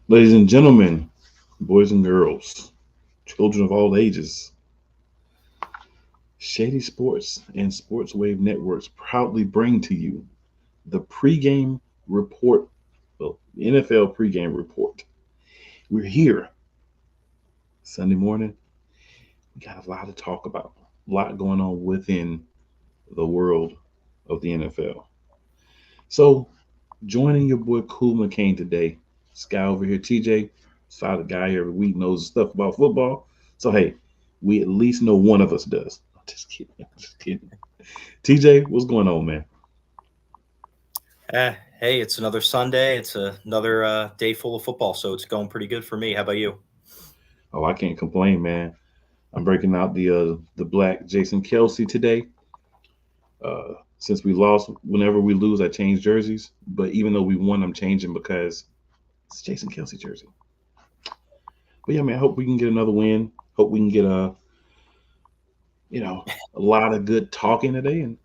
Ladies and gentlemen, boys and girls, children of all ages, Shady Sports and Sports Wave Networks proudly bring to you the pregame report, well, the NFL pregame report. We're here Sunday morning. We got a lot to talk about, a lot going on within the world of the NFL. So, joining your boy Cool McCain today, this guy over here, TJ, solid guy every week, knows stuff about football. So, hey, we at least know one of us does. Just kidding. Just kidding. TJ, what's going on, man? Hey, it's another Sunday. It's another day full of football, so it's going pretty good for me. How about you? Oh, I can't complain, man. I'm breaking out the black Jason Kelsey today. Since we lost, whenever we lose, I change jerseys. But even though we won, I'm changing because it's Jason Kelsey jersey. But yeah, man, I hope we can get another win. Hope we can get you know, a lot of good talking today. And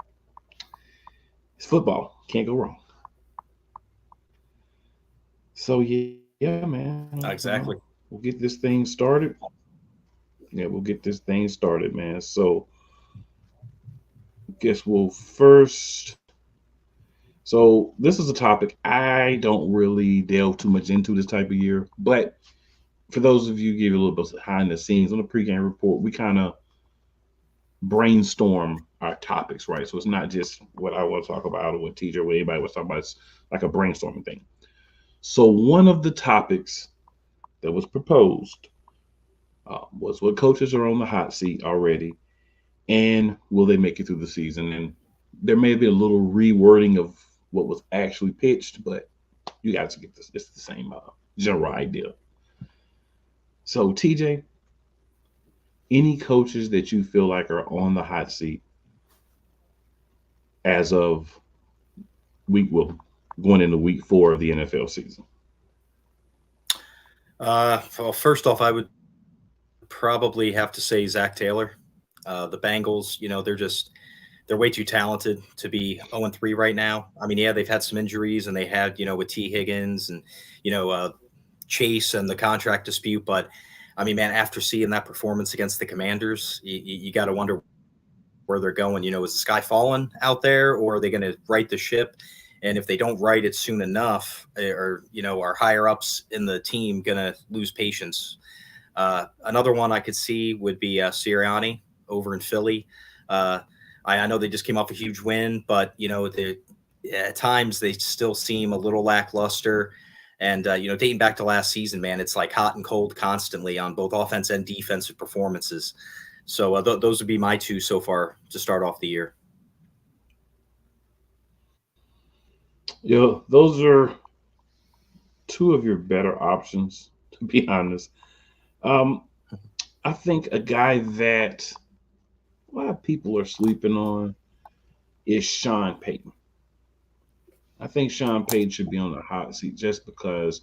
it's football. Can't go wrong. So yeah, man, Exactly. we'll get this thing started. Yeah, we'll get this thing started, man. So guess we'll first. So this is a topic I don't really delve too much into this type of year, but for those of you give you a little bit behind the scenes on the pregame report, we kind of brainstorm our topics, right? So it's not just what I want to talk about or what teacher or what anybody was talking about. It's like a brainstorming thing. So one of the topics that was proposed was what coaches are on the hot seat already, and will they make it through the season? And there may be a little rewording of what was actually pitched, but you guys get this. It's the same general idea. So TJ, any coaches that you feel like are on the hot seat as of week well going into week 4 of the NFL season? Well, first off, I would probably have to say Zach Taylor. The Bengals, they're way too talented to be 0-3 right now. I mean, yeah, they've had some injuries and they had with T Higgins and you know uh, Chase and the contract dispute, but I mean, man, after seeing that performance against the Commanders, you got to wonder where they're going. Is the sky falling out there, or are they going to right the ship? And if they don't right it soon enough, are higher ups in the team going to lose patience? Another one I could see would be Sirianni over in Philly. Uh, I know they just came off a huge win, but at times they still seem a little lackluster. And dating back to last season, man, it's like hot and cold constantly on both offense and defensive performances. So those would be my two so far to start off the year. Yeah, those are two of your better options, to be honest. Um, I think a guy that a lot of people are sleeping on is Sean Payton. I think Sean Payton should be on the hot seat just because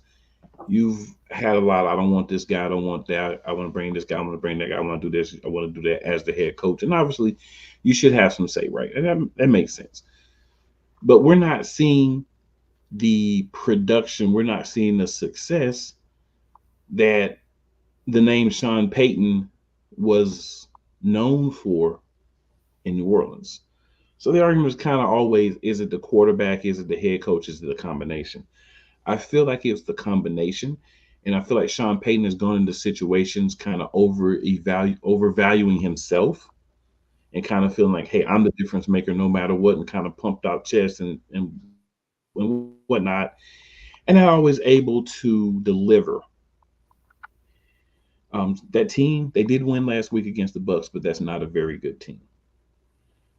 you've had a lot. I don't want this guy. I don't want that. I want to bring this guy. I want to bring that guy. I want to do this. I want to do that as the head coach. And obviously, you should have some say, right? And that makes sense. But we're not seeing the production. We're not seeing the success that the name Sean Payton was known for in New Orleans. So the argument is kind of always, is it the quarterback? Is it the head coach? Is it the combination? I feel like it's the combination. And I feel like Sean Payton has gone into situations kind of overvaluing himself and kind of feeling like, hey, I'm the difference maker no matter what, and kind of pumped out chest and whatnot. And not always able to deliver. That team, they did win last week against the Bucks, but that's not a very good team.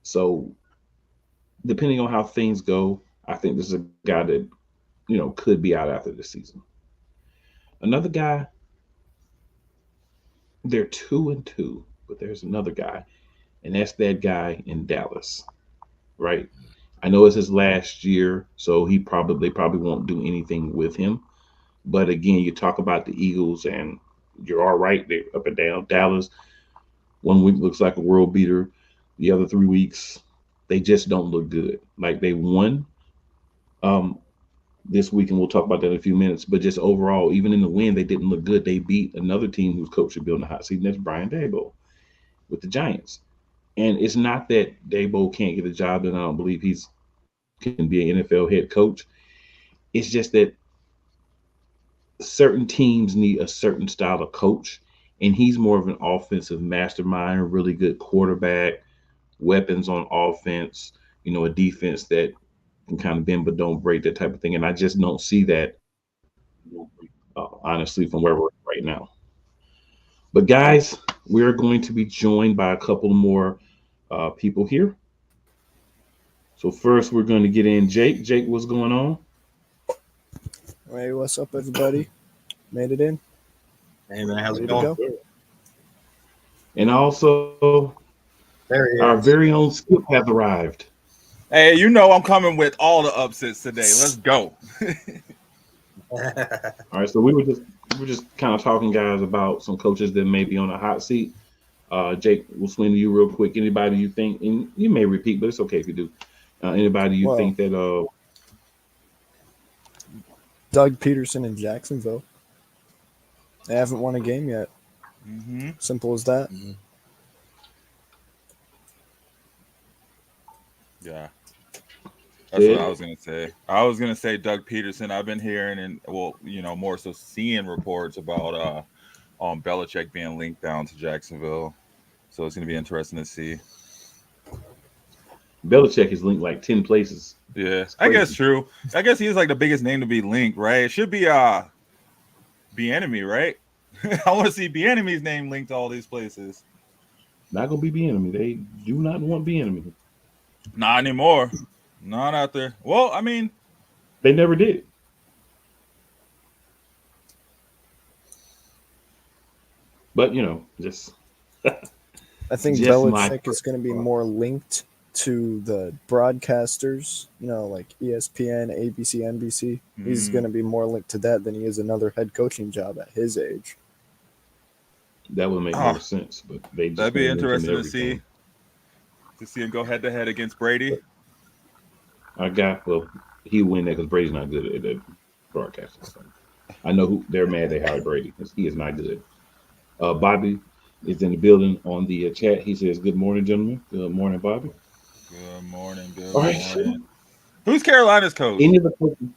So depending on how things go, I think this is a guy that could be out after the season. Another guy, they're 2-2, but there's another guy, and that's that guy in Dallas, right? I know it's his last year, so they probably won't do anything with him. But again, you talk about the Eagles, and you're all right. They're up and down. Dallas, one week looks like a world beater, the other 3 weeks they just don't look good. Like they won, um, this week, and we'll talk about that in a few minutes. But just overall, even in the win, they didn't look good. They beat another team whose coach should be on the hot seat, and that's Brian Daboll with the Giants. And it's not that Daboll can't get a job, and I don't believe he's can be an NFL head coach. It's just that certain teams need a certain style of coach, and he's more of an offensive mastermind, a really good quarterback, weapons on offense, a defense that can kind of bend but don't break, that type of thing. And I just don't see that, honestly, from where we're at right now. But guys, we're going to be joined by a couple more people here. So first, we're going to get in Jake. Jake, what's going on? Hey, what's up, everybody? Made it in. Hey man, how's it Ready to going? go? And also, our very own Skip has arrived. Hey, I'm coming with all the upsets today. Let's go. All right, so we were just kind of talking, guys, about some coaches that may be on a hot seat. Jake, we'll swing to you real quick. Anybody you think, and you may repeat, but it's okay if you do. Anybody you think that Doug Peterson in Jacksonville. They haven't won a game yet. Mm-hmm. Simple as that. Mm-hmm. Yeah. That's what I was going to say. I was going to say Doug Peterson. I've been hearing and, more so seeing reports about Belichick being linked down to Jacksonville. So it's going to be interesting to see. Belichick is linked like 10 places. Yeah, I guess true. I guess he's like the biggest name to be linked, right? It should be Bieniemy, right? I want to see Bieniemy's name linked to all these places. Not going to be Bieniemy. They do not want Bieniemy. Not anymore. Not out there. Well, I mean, they never did. But just I think just Belichick is going to be more linked to the broadcasters, like ESPN, ABC, NBC. He's going to be more linked to that than he is another head coaching job at his age. That would make more sense, but that'd be interesting to see. To see him go head to head against Brady. He win that because Brady's not good at the broadcasting. So I know they're mad they hired Brady because he is not good. Bobby is in the building on the chat. He says, "Good morning, gentlemen." Good morning, Bobby. Good morning. Good All right. morning. Who's Carolina's coach? Any of the coaches?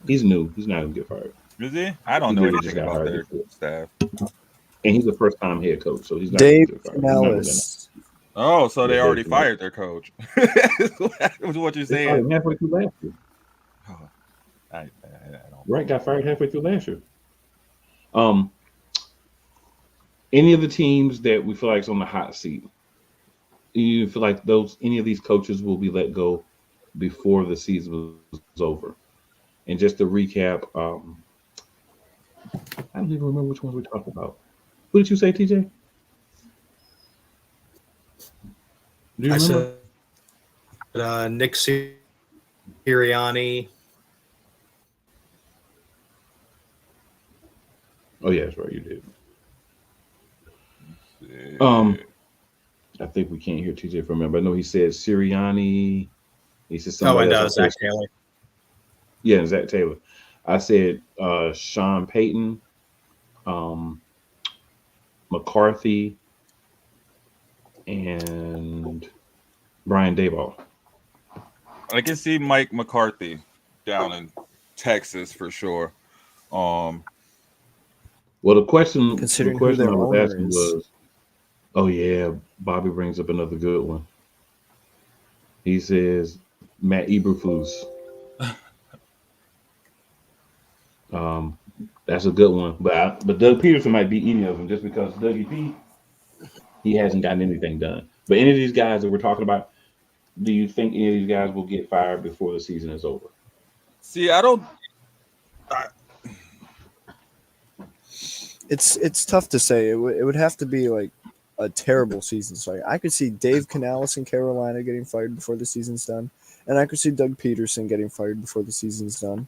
He's new. He's not going to get fired. Is he? I don't know anything about their staff. And he's a first-time head coach, so he's not Dave going to get fired. Canales. Oh, so they already fired their coach. Was what you're saying? Halfway through last year. Oh, I don't. Right, got fired halfway through last year. Any of the teams that we feel like is on the hot seat, you feel like any of these coaches will be let go before the season was over? And just to recap, I don't even remember which ones we talked about. What did you say, TJ? Do you remember? Said Nick Sirianni. Oh yeah, that's right, you did. I think we can't hear TJ from him, but I know he said Sirianni. He said somebody else. Zach Taylor. Yeah, Zach Taylor. I said Sean Payton, McCarthy, and Brian Daboll. I can see Mike McCarthy down in Texas for sure. Well, the question I was asking was, oh yeah, Bobby brings up another good one. He says Matt Eberflus. That's a good one, but Doug Peterson might be any of them just because Dougie P, he hasn't gotten anything done. But any of these guys that we're talking about, do you think any of these guys will get fired before the season is over? See, I don't. It's tough to say. It would have to be like a terrible season. So I could see Dave Canales in Carolina getting fired before the season's done, and I could see Doug Peterson getting fired before the season's done.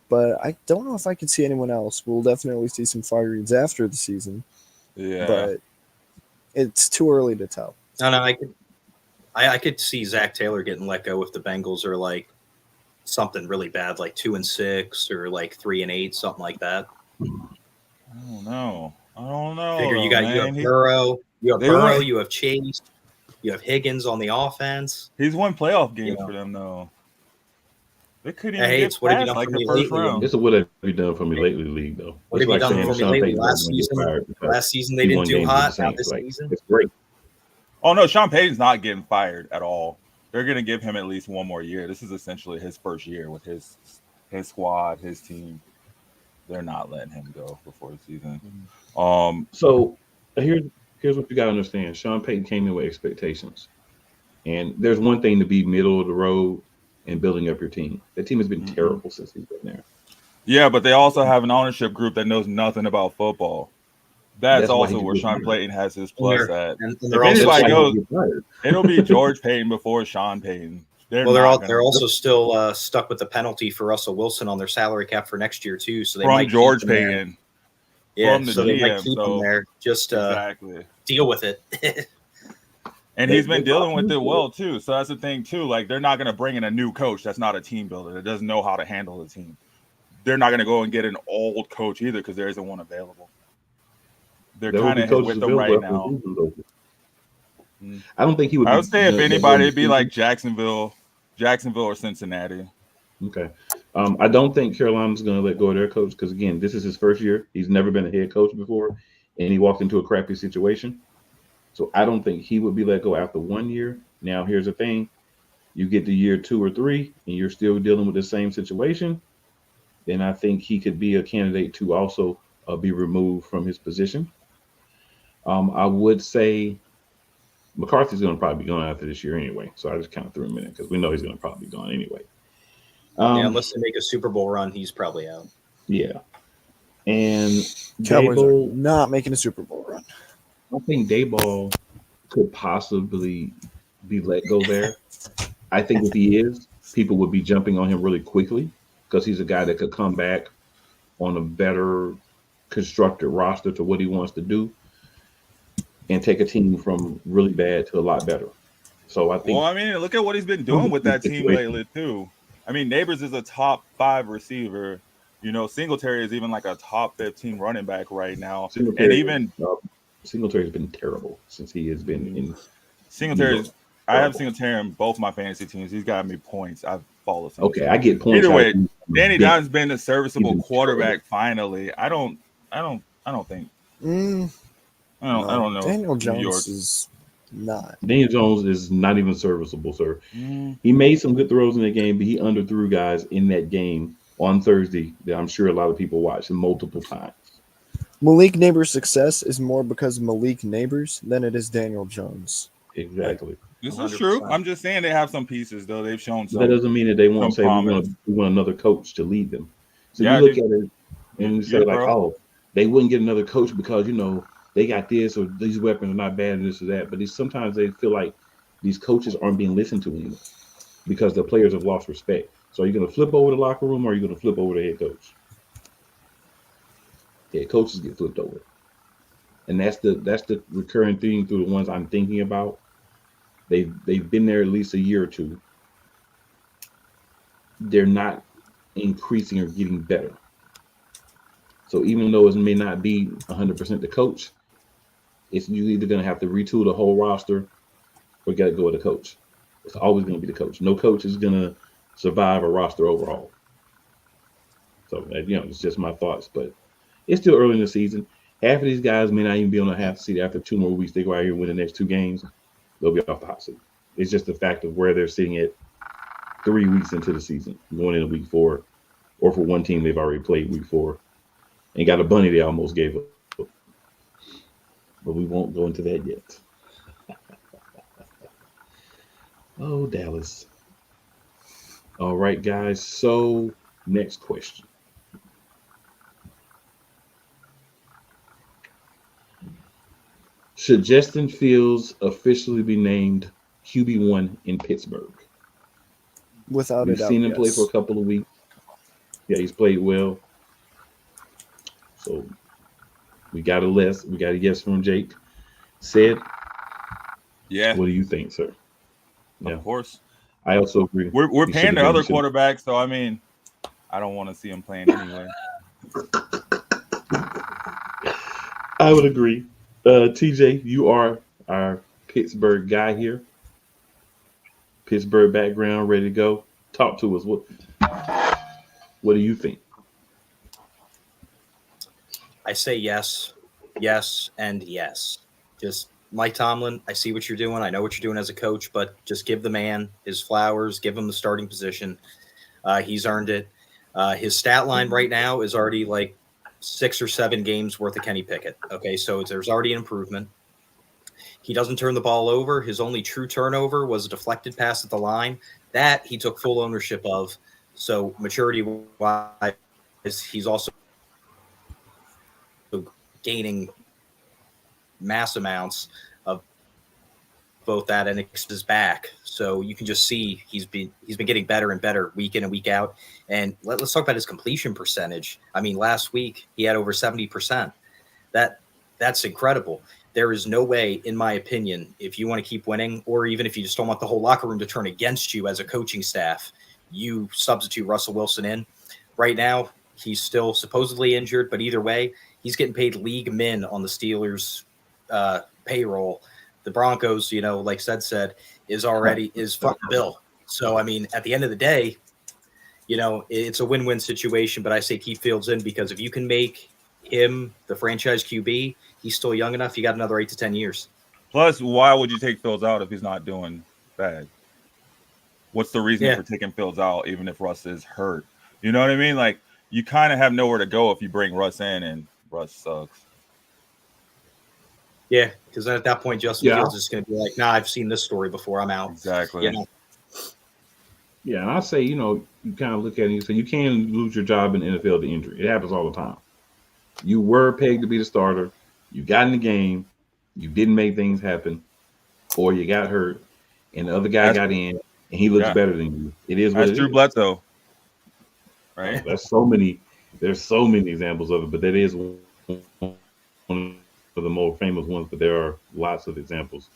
But I don't know if I could see anyone else. We'll definitely see some firings after the season. Yeah, but it's too early to tell. No, I could see Zach Taylor getting let go if the Bengals are like something really bad, like 2-6 or like 3-8, something like that. I don't know. Figure you man. have Burrow, won. you have Chase, you have Higgins on the offense. He's won playoff games for them though. They couldn't even Hey, get it's what have you past done like for the me first lately? round. It's a what have you done for me lately league though. What It's have you like done saying for me Sean lately? Payton Last season they didn't do hot. Now this season, it's great. Oh no, Sean Payton's not getting fired at all. They're gonna give him at least one more year. This is essentially his first year with his squad, his team. They're not letting him go before the season. So here's what you gotta understand. Sean Payton came in with expectations. And there's one thing to be middle of the road and building up your team. That team has been terrible since he's been there. Yeah, but they also have an ownership group that knows nothing about football. That's also where Sean Payton has his plus at. If anybody goes, it'll be George Payton before Sean Payton. They're also still stuck with the penalty for Russell Wilson on their salary cap for next year too. So they might George keep him Payton. Yeah, from the so GM, they might keep him there. Just exactly deal with it. And he's been dealing with it well too. So that's the thing too. Like they're not going to bring in a new coach that's not a team builder that doesn't know how to handle the team. They're not going to go and get an old coach either because there isn't one available. They're kind of with them right now. I don't think he would. I would say if anybody, it'd be like Jacksonville or Cincinnati. Okay. I don't think Carolina's going to let go of their coach because again, this is his first year. He's never been a head coach before, and he walked into a crappy situation. So I don't think he would be let go after 1 year. Now, here's the thing. You get to year 2 or 3 and you're still dealing with the same situation, then I think he could be a candidate to also be removed from his position. I would say McCarthy's going to probably be gone after this year anyway. So I just kind of threw him in because we know he's going to probably be gone anyway. Unless they make a Super Bowl run, he's probably out. Yeah. And Cowboys are not making a Super Bowl run. I think Dayball could possibly be let go there. I think if he is, people would be jumping on him really quickly because he's a guy that could come back on a better constructed roster to what he wants to do and take a team from really bad to a lot better. So I think. Well, I mean, look at what he's been doing with that team lately too. I mean, Neighbors is a top 5 receiver. You know, Singletary is even like a top 15 running back right now. Singletary's been terrible since he has been in. I have Singletary in both my fantasy teams. He's got me points. I've followed Singletary. Okay, I get points. Either way, Danny Dimes been a serviceable quarterback finally. I don't think. I don't know. Daniel Jones is not. Daniel Jones is not even serviceable, sir. He made some good throws in the game, but he underthrew guys in that game on Thursday that I'm sure a lot of people watched multiple times. Malik Neighbors' success is more because of Malik Neighbors than it is Daniel Jones. Exactly. This is true. I'm just saying they have some pieces, though. They've shown some. That doesn't mean that they won't say we want another coach to lead them. So you look at it and you say they wouldn't get another coach because, they got this or these weapons are not bad and this or that. But sometimes they feel like these coaches aren't being listened to anymore because the players have lost respect. So are you going to flip over the locker room or are you going to flip over the head coach? Head coaches get flipped over. And that's the recurring theme through the ones I'm thinking about. They've been there at least a year or two. They're not increasing or getting better. So even though it may not be 100% the coach, you're either going to have to retool the whole roster or got to go with the coach. It's always going to be the coach. No coach is going to survive a roster overhaul. So, it's just my thoughts. But it's still early in the season. Half of these guys may not even be on the half seat after 2 more weeks. They go out here and win the next 2 games. They'll be off the hot seat. It's just the fact of where they're sitting at 3 weeks into the season, going into week 4. Or for one team, they've already played week 4 and got a bunny they almost gave up. But we won't go into that yet. Oh, Dallas. All right, guys. So, next question. Should Justin Fields officially be named QB1 in Pittsburgh? Without a doubt, we've seen him play for a couple of weeks. Yeah, he's played well. So we got a yes from Jake. Said, yeah. What do you think, sir? Of course. I also agree. We're He paying should the have other been. quarterback, so I mean, I don't want to see him playing anyway. I would agree. TJ, you are our Pittsburgh guy here. Pittsburgh background, ready to go. Talk to us. What do you think? I say yes, yes, and yes. Just Mike Tomlin, I see what you're doing. I know what you're doing as a coach, but just give the man his flowers, give him the starting position. He's earned it. His stat line right now is already like 6 or 7 games worth of Kenny Pickett. Okay, so there's already an improvement. He doesn't turn the ball over. His only true turnover was a deflected pass at the line. That he took full ownership of. So maturity-wise, he's also gaining mass amounts of both that and his back. So you can just see he's been getting better and better week in and week out. And let's talk about his completion percentage. I mean, last week he had over 70%. That's incredible. There is no way, in my opinion, if you want to keep winning, or even if you just don't want the whole locker room to turn against you as a coaching staff, you substitute Russell Wilson in. Right now, he's still supposedly injured, but either way, he's getting paid league min on the Steelers' payroll. The Broncos, like said, is fucking bill. So, I mean, at the end of the day, it's a win-win situation, but I say keep Fields in because if you can make him the franchise QB, he's still young enough. You got another 8 to 10 years. Plus, why would you take Fields out if he's not doing bad? What's the reason for taking Fields out, even if Russ is hurt? You know what I mean? Like, you kind of have nowhere to go if you bring Russ in and Russ sucks. Yeah, because at that point, Justin Fields is going to be like, nah, I've seen this story before. I'm out. Exactly. Yeah, and I say, you kind of look at it and you say you can lose your job in the NFL to injury. It happens all the time. You were pegged to be the starter. You got in the game. You didn't make things happen. Or you got hurt. And the other guy got in, and he looks better than you. It is what it is. That's Drew Bledsoe. Right? There's so many examples of it, but that is one of the more famous ones. But there are lots of examples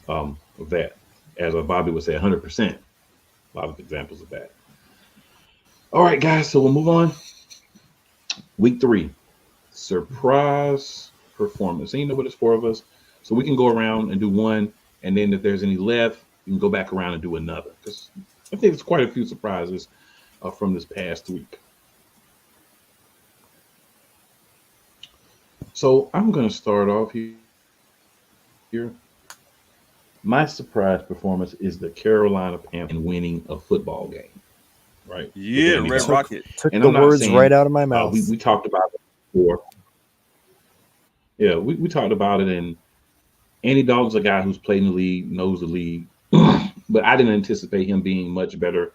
of that. As Bobby would say, 100%. A lot of examples of that. All right, guys, so we'll move on. Week 3, surprise performance. And you know what it's for of us. So we can go around and do one, and then if there's any left, you can go back around and do another. Because I think there's quite a few surprises from this past week. So I'm going to start off here. My surprise performance is the Carolina Panthers winning a football game. Right? Yeah, Red Rocket. Took the words right out of my mouth. We talked about it before. Yeah, we talked about it, and Andy Dalton's a guy who's played in the league, knows the league, but I didn't anticipate him being much better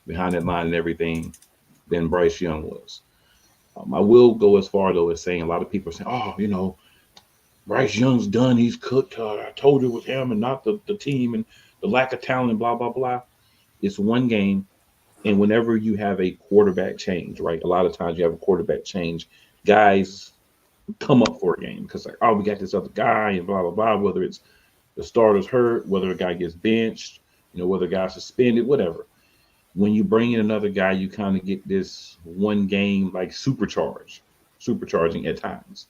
behind that line and everything than Bryce Young was. I will go as far, though, as saying a lot of people are saying, Bryce Young's done. He's cooked. I told you it was him and not the team and the lack of talent and blah, blah, blah. It's one game. And whenever you have a quarterback change, right, a lot of times you have a quarterback change, guys come up for a game because we got this other guy and blah, blah, blah, whether it's the starter's hurt, whether a guy gets benched, whether a guy's suspended, whatever. When you bring in another guy, you kind of get this one game like supercharging at times.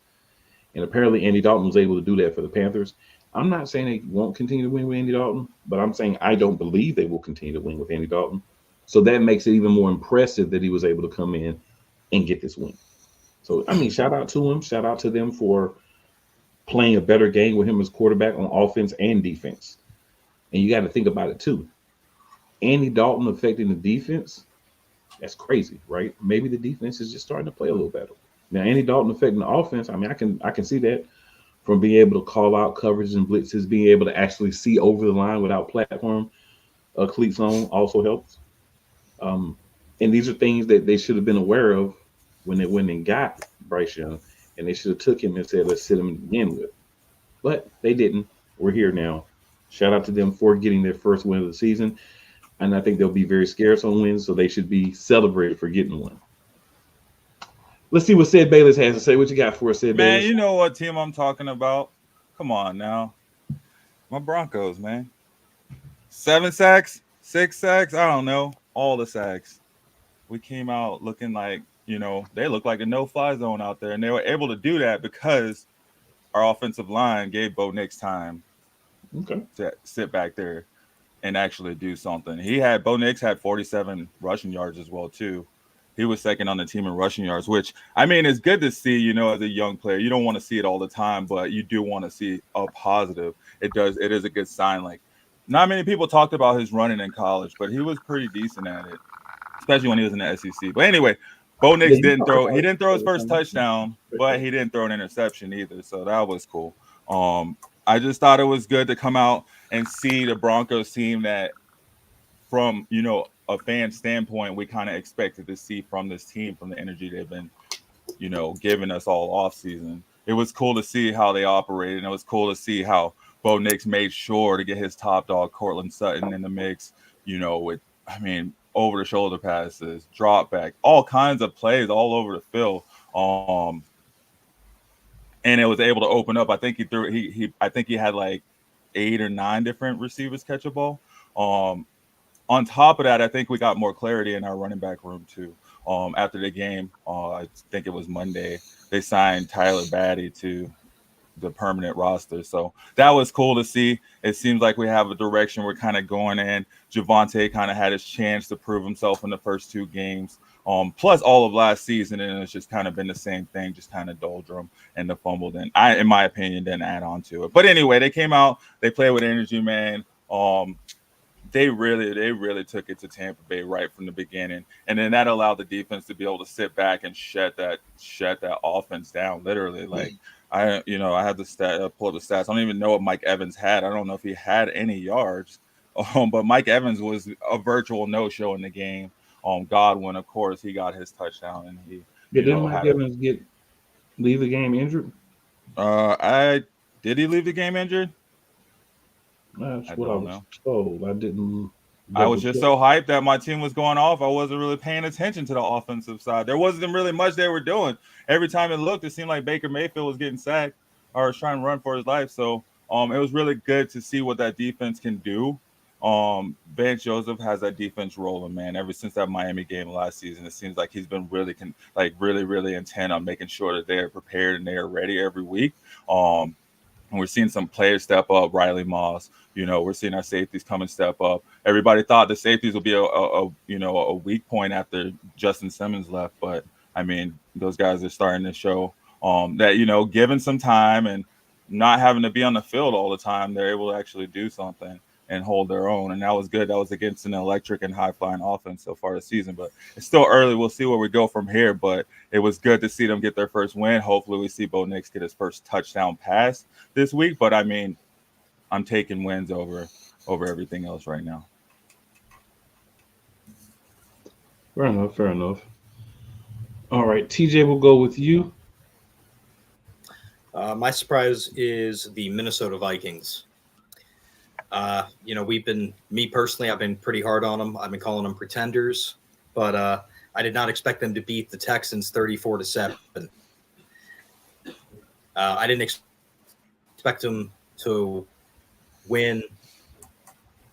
And apparently Andy Dalton was able to do that for the Panthers. I'm not saying they won't continue to win with Andy Dalton, but I'm saying I don't believe they will continue to win with Andy Dalton. So that makes it even more impressive that he was able to come in and get this win. So, I mean, shout out to him. Shout out to them for playing a better game with him as quarterback on offense and defense. And you got to think about it, too. Andy Dalton affecting the defense, that's crazy, right? Maybe the defense is just starting to play a little better. Now, Andy Dalton affecting the offense, I mean, I can see that from being able to call out coverages and blitzes, being able to actually see over the line without platform cleats on also helps. And these are things that they should have been aware of when they got Bryce Young, and they should have took him and said, let's sit him to begin with. But they didn't. We're here now. Shout out to them for getting their first win of the season. And I think they'll be very scarce on wins, so they should be celebrated for getting one. Let's see what Sid Bayless has to say. What you got for us, Sid Bayless? Man, you know what team I'm talking about. Come on now. My Broncos, man. 7 sacks, 6 sacks. I don't know. All the sacks. We came out looking like, they looked like a no-fly zone out there, and they were able to do that because our offensive line gave Bo Nix time to sit back there and actually do something. Bo Nix had 47 rushing yards as well too. He was second on the team in rushing yards, which it's good to see, as a young player. You don't want to see it all the time, but you do want to see a positive. It is a good sign. Like, not many people talked about his running in college, but he was pretty decent at it, especially when he was in the SEC. But anyway, Bo Nix didn't throw his first touchdown, but he didn't throw an interception either. So that was cool. I just thought it was good to come out and see the Broncos team that, from a fan standpoint, we kind of expected to see from this team, from the energy they've been giving us all off season. It was cool to see how they operated, and it was cool to see how Bo Nix made sure to get his top dog Cortland Sutton in the mix, with over the shoulder passes, drop back, all kinds of plays all over the field. And it was able to open up. I think he had like 8 or 9 different receivers catch a ball. On top of that, I think we got more clarity in our running back room too. After the game, I think it was Monday, they signed Tyler Batty to the permanent roster. So that was cool to see. It seems like we have a direction we're kind of going in. Javonte kind of had his chance to prove himself in the first 2 games. Plus all of last season, and it's just kind of been the same thing, just kind of doldrum and the fumble. Then in my opinion, didn't add on to it. But anyway, they came out, they played with energy, man. They really took it to Tampa Bay right from the beginning, and then that allowed the defense to be able to sit back and shut that offense down. Literally, like I had the pull up the stats. I don't even know what Mike Evans had. I don't know if he had any yards, but Mike Evans was a virtual no-show in the game. Godwin, of course, he got his touchdown, and he didn't Mike Evans leave the game injured? Did he leave the game injured? That's what I was told. I didn't. I was just so hyped that my team was going off. I wasn't really paying attention to the offensive side. There wasn't really much they were doing. Every time it looked, it seemed like Baker Mayfield was getting sacked or was trying to run for his life. So it was really good to see what that defense can do. Vance Joseph has that defense rolling, man. Ever since that Miami game last season, it seems like he's been really intent on making sure that they are prepared and they are ready every week. And we're seeing some players step up. Riley Moss, we're seeing our safeties come and step up. Everybody thought the safeties would be a weak point after Justin Simmons left, but those guys are starting to show that given some time and not having to be on the field all the time, they're able to actually do something and hold their own. And that was good. That was against an electric and high-flying offense so far this season. But it's still early. We'll see where we go from here. But it was good to see them get their first win. Hopefully we see Bo Nix get his first touchdown pass this week. But, I'm taking wins over everything else right now. Fair enough. All right, TJ, we'll go with you. My surprise is the Minnesota Vikings. Me personally, I've been pretty hard on them. I've been calling them pretenders, but I did not expect them to beat the Texans 34-7. I didn't expect them to win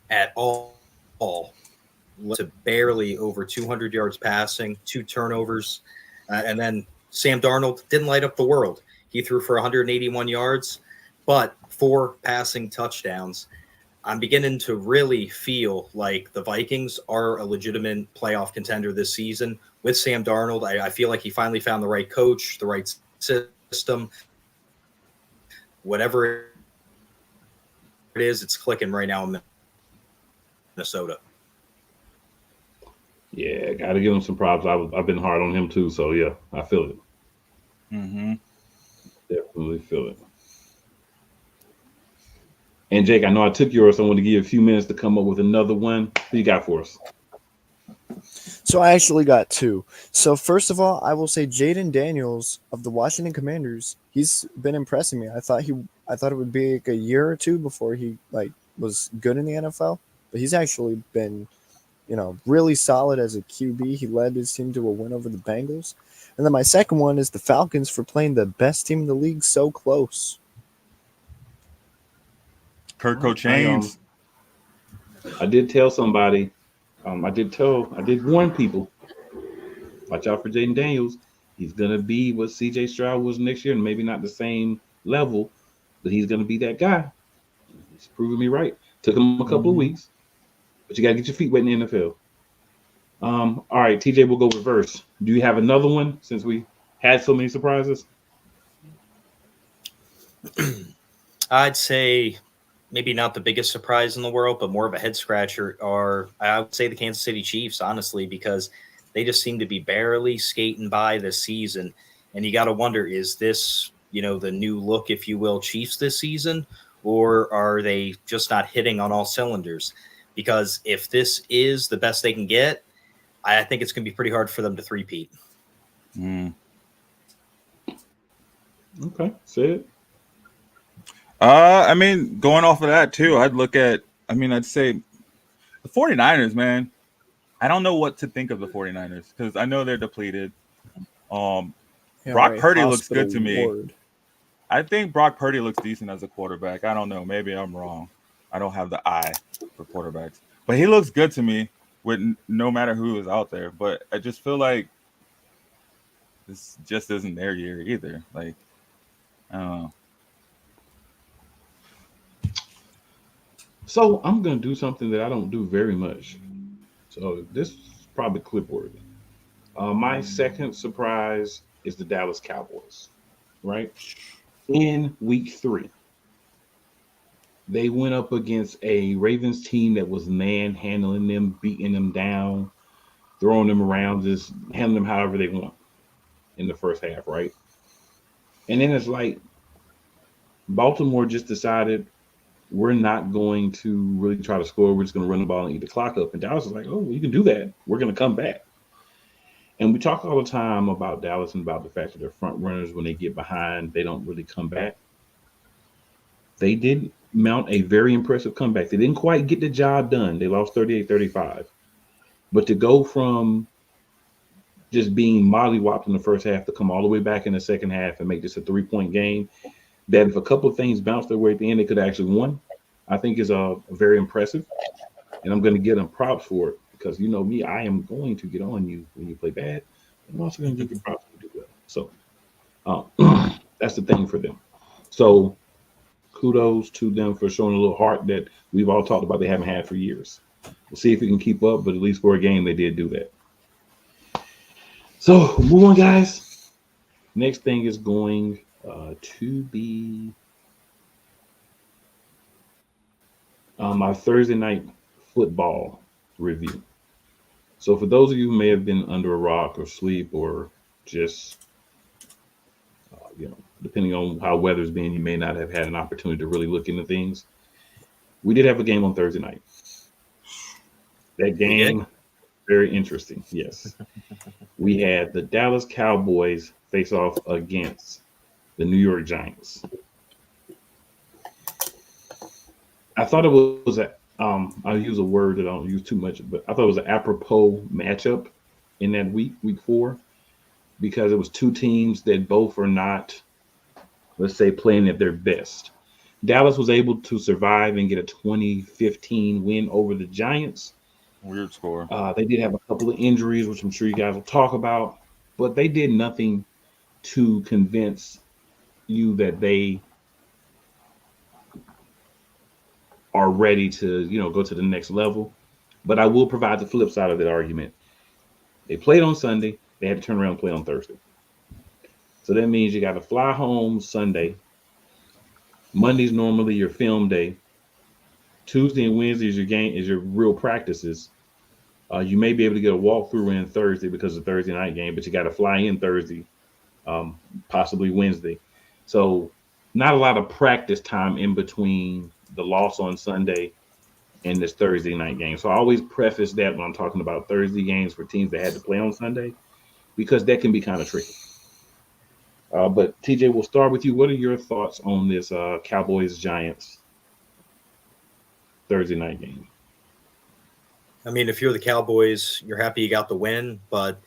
at all, to barely over 200 yards passing, 2 turnovers, and then Sam Darnold didn't light up the world. He threw for 181 yards, but 4 passing touchdowns. I'm beginning to really feel like the Vikings are a legitimate playoff contender this season with Sam Darnold. I feel like he finally found the right coach, the right system. Whatever it is, it's clicking right now in Minnesota. Yeah, got to give him some props. I've been hard on him too, so yeah, I feel it. Mm-hmm. Definitely feel it. And Jake, I know I took yours, so I want to give you a few minutes to come up with another one. What you got for us? So I actually got 2. So first of all, I will say Jaden Daniels of the Washington Commanders. He's been impressing me. I thought it would be like a year or 2 before he was good in the NFL, but he's actually been, really solid as a QB. He led his team to a win over the Bengals. And then my second one is the Falcons for playing the best team in the league so close. Kirk Chains. I did tell somebody. I did warn people. Watch out for Jaden Daniels. He's gonna be what C.J. Stroud was next year, and maybe not the same level, but he's gonna be that guy. He's proving me right. Took him a couple of Mhm. weeks, but you gotta get your feet wet in the NFL. All right, TJ, we'll go reverse. Do you have another one since we had so many surprises? I'd say maybe not the biggest surprise in the world, but more of a head scratcher are, I would say, the Kansas City Chiefs, honestly, because they just seem to be barely skating by this season. And you got to wonder, is this, the new look, if you will, Chiefs this season, or are they just not hitting on all cylinders? Because if this is the best they can get, I think it's going to be pretty hard for them to three-peat. Mm. Okay, say it. I mean, going off of that too, I'd say the 49ers, man. I don't know what to think of the 49ers because I know they're depleted. Um, Yeah, Brock right. Purdy looks Hospital good to me. ward. I think Brock Purdy looks decent as a quarterback. I don't know. Maybe I'm wrong. I don't have the eye for quarterbacks. But he looks good to me with no matter who is out there. But I just feel like this just isn't their year either. Like, I don't know. So I'm gonna do something that I don't do very much. So this is probably clip worthy. My second surprise is the Dallas Cowboys. Right in week 3, they went up against a Ravens team that was manhandling them, beating them down, throwing them around, just handling them however they want in the first half, right? And then it's like Baltimore just decided we're not going to really try to score. We're just going to run the ball and eat the clock up. And Dallas is like, oh, you can do that. We're going to come back. And we talk all the time about Dallas and about the fact that they're front runners. When they get behind, they don't really come back. They did mount a very impressive comeback. They didn't quite get the job done. They lost 38-35. But to go from just being mollywopped in the first half to come all the way back in the second half and make this a 3-point game, that if a couple of things bounced their way at the end, they could have actually won, I think is very impressive. And I'm going to give them props for it because you know me, I am going to get on you when you play bad. I'm also going to give you props when you do well. So that's the thing for them. So kudos to them for showing a little heart that we've all talked about they haven't had for years. We'll see if we can keep up, but at least for a game, they did do that. So move on, guys. Next thing is going to be my Thursday night football review. So for those of you who may have been under a rock or sleep or just depending on how weather's been, you may not have had an opportunity to really look into things. We did have a game on Thursday night. That We did? game, very interesting. Yes, we had the Dallas Cowboys face off against the New York Giants. I thought it was a I'll use a word that I don't use too much, but I thought it was an apropos matchup in that week 4, because it was two teams that both are not, let's say, playing at their best. Dallas was able to survive and get a 2015 win over the Giants. Weird score. They did have a couple of injuries, which I'm sure you guys will talk about, but they did nothing to convince you that they are ready to, go to the next level. But I will provide the flip side of that argument. They played on Sunday. They had to turn around and play on Thursday. So that means you got to fly home Sunday. Monday's normally your film day. Tuesday and Wednesday is your real practices. You may be able to get a walkthrough in Thursday because of the Thursday night game, but you got to fly in Thursday, possibly Wednesday. So not a lot of practice time in between the loss on Sunday and this Thursday night game. So I always preface that when I'm talking about Thursday games for teams that had to play on Sunday, because that can be kind of tricky. But TJ, we'll start with you. What are your thoughts on this Cowboys Giants Thursday night game? I mean, if you're the Cowboys, you're happy you got the win, but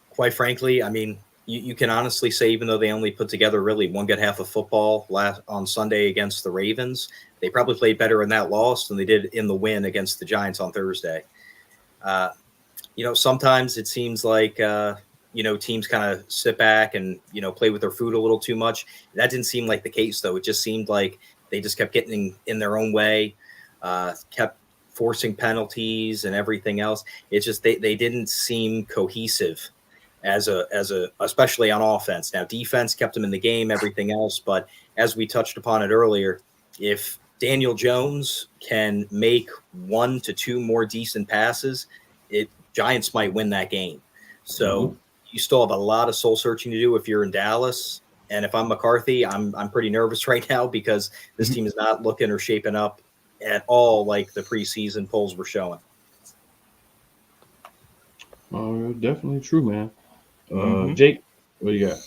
quite frankly, I mean, you can honestly say, even though they only put together really one good half of football on Sunday against the Ravens, they probably played better in that loss than they did in the win against the Giants on Thursday. Sometimes it seems like, teams kind of sit back and, play with their food a little too much. That didn't seem like the case, though. It just seemed like they just kept getting in their own way, kept forcing penalties and everything else. It's just they didn't seem cohesive as especially on offense. Now, defense kept them in the game, everything else. But as we touched upon it earlier, if Daniel Jones can make 1 to 2 more decent passes, Giants might win that game. So you still have a lot of soul searching to do if you're in Dallas. And if I'm McCarthy, I'm pretty nervous right now because this team is not looking or shaping up at all like the preseason polls were showing. Definitely true, man. Jake, what do you got?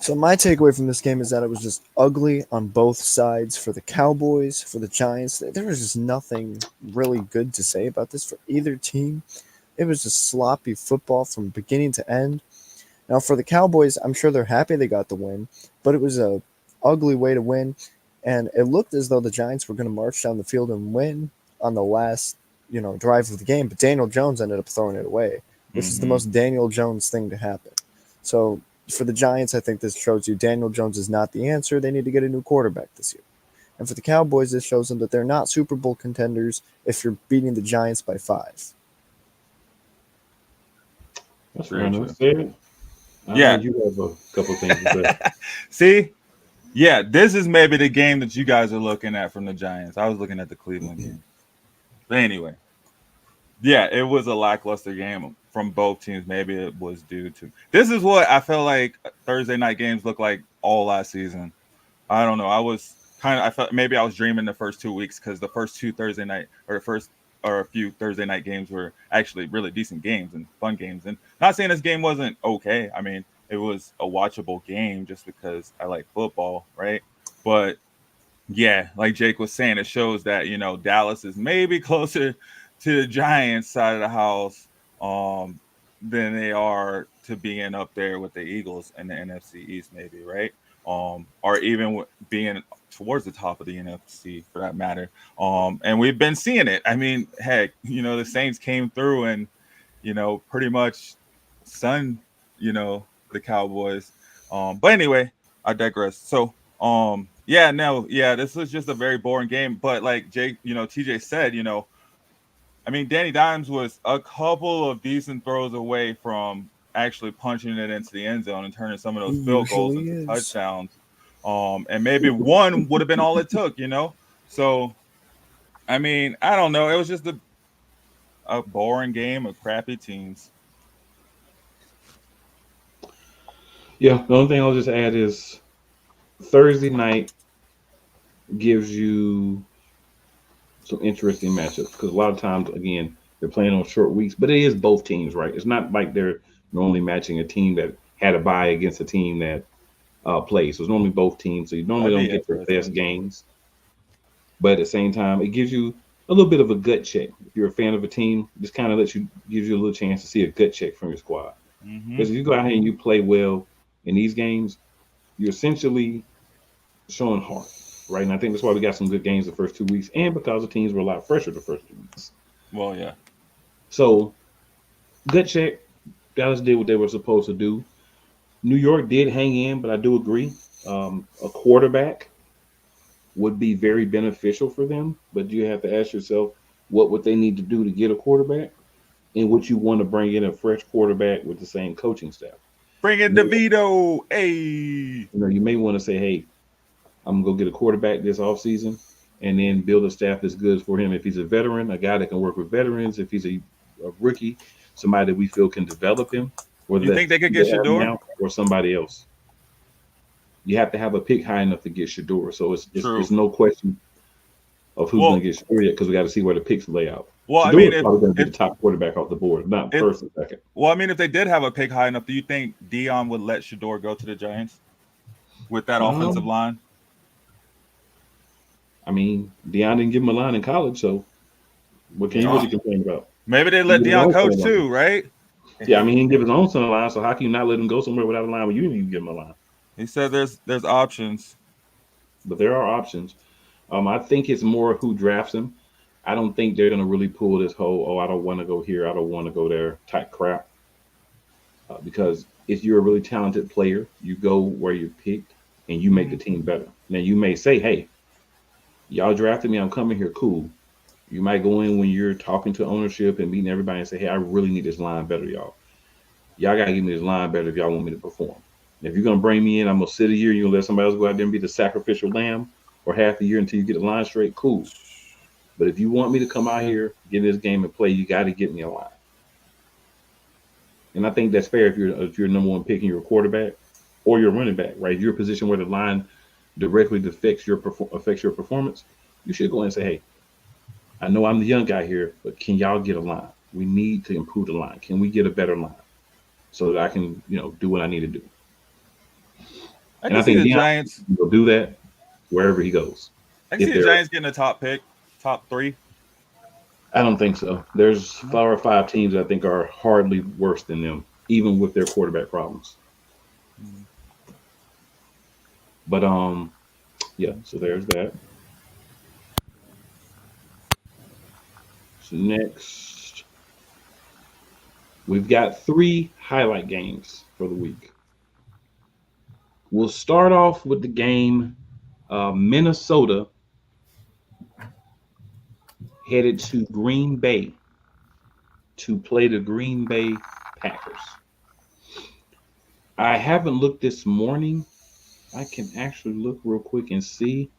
So my takeaway from this game is that it was just ugly on both sides for the Cowboys, for the Giants. There was just nothing really good to say about this for either team. It was just sloppy football from beginning to end. Now for the Cowboys, I'm sure they're happy they got the win, but it was a ugly way to win, and it looked as though the Giants were going to march down the field and win on the last, drive of the game. But Daniel Jones ended up throwing it away. This is the most Daniel Jones thing to happen. So for the Giants, I think this shows you Daniel Jones is not the answer. They need to get a new quarterback this year. And for the Cowboys, this shows them that they're not Super Bowl contenders if you're beating the Giants by 5. That's very true. Yeah. You have a couple things to say. See? Yeah, this is maybe the game that you guys are looking at from the Giants. I was looking at the Cleveland game. But anyway, yeah, it was a lackluster game from both teams. Maybe it was due to – this is what I felt like Thursday night games looked like all last season. I don't know. I felt maybe I was dreaming the first 2 weeks because the first two Thursday night – or a few Thursday night games were actually really decent games and fun games. And not saying this game wasn't okay. I mean, it was a watchable game just because I like football, right? But yeah, like Jake was saying, it shows that, Dallas is maybe closer to the Giants side of the house than they are to being up there with the Eagles and the NFC East, maybe, right? Or even being towards the top of the NFC for that matter. And we've been seeing it. I mean, heck, the Saints came through and, pretty much sunned, the Cowboys. But anyway, I digress. So, this was just a very boring game. But like Jake, TJ said, I mean, Danny Dimes was a couple of decent throws away from actually punching it into the end zone and turning some of those field goals into touchdowns. And maybe one would have been all it took, So, I mean, I don't know. It was just a boring game of crappy teams. Yeah, the only thing I'll just add is Thursday night gives you some interesting matchups because a lot of times, again, they're playing on short weeks, but it is both teams, right? It's not like they're normally matching a team that had a bye against a team that plays. So it's normally both teams, so you normally don't get your best games. But at the same time, it gives you a little bit of a gut check. If you're a fan of a team, just kind of gives you a little chance to see a gut check from your squad. Because if you go out here and you play well in these games, you're essentially showing heart, right? And I think that's why we got some good games the first 2 weeks, and because the teams were a lot fresher the first 2 weeks. Well, yeah. So, gut check. Dallas did what they were supposed to do. New York did hang in, but I do agree. A quarterback would be very beneficial for them, but you have to ask yourself, what would they need to do to get a quarterback? And would you want to bring in a fresh quarterback with the same coaching staff? Bring in DeVito. Hey. You may want to say, hey, I'm going to go get a quarterback this offseason and then build a staff that's good for him. If he's a veteran, a guy that can work with veterans. If he's a rookie, somebody that we feel can develop him. You think they could get Shador? Or somebody else. You have to have a pick high enough to get Shador. So it's no question of who's going to get Shador yet because we got to see where the picks lay out. Well, Shador is probably going to be the top quarterback off the board, not first and second. Well, I mean, if they did have a pick high enough, do you think Dion would let Shador go to the Giants with that offensive line? I mean, Dion didn't give him a line in college, so what can you really complain about? Maybe they let Dion coach too, right? Yeah, I mean, he didn't give his own son a line, so how can you not let him go somewhere without a line when you didn't even give him a line? He said there's options. But there are options. I think it's more who drafts him. I don't think they're going to really pull this whole, oh, I don't want to go here, I don't want to go there type crap. Because if you're a really talented player, you go where you're picked and you make the team better. Now, you may say, hey, y'all drafted me, I'm coming here, cool. You might go in when you're talking to ownership and meeting everybody and say, hey, I really need this line better, y'all. Y'all got to give me this line better if y'all want me to perform. If you're going to bring me in, I'm going to sit a year, you're going to let somebody else go out there and be the sacrificial lamb or half the year until you get the line straight, cool. But if you want me to come out here, get in this game and play, you got to get me a line. And I think that's fair if you're number one pick and you're a quarterback or you're a running back, right? If you're a position where the line directly affects your performance, you should go in and say, hey, I know I'm the young guy here, but can y'all get a line? We need to improve the line. Can we get a better line so that I can, do what I need to do? I can see the Giants will do that wherever he goes. I can see the Giants getting a top pick, top 3. I don't think so. There's 4 or 5 teams I think are hardly worse than them, even with their quarterback problems. But yeah. So there's that. So next, we've got 3 highlight games for the week. We'll start off with the game Minnesota headed to Green Bay to play the Green Bay Packers. I haven't looked this morning. I can actually look real quick and see.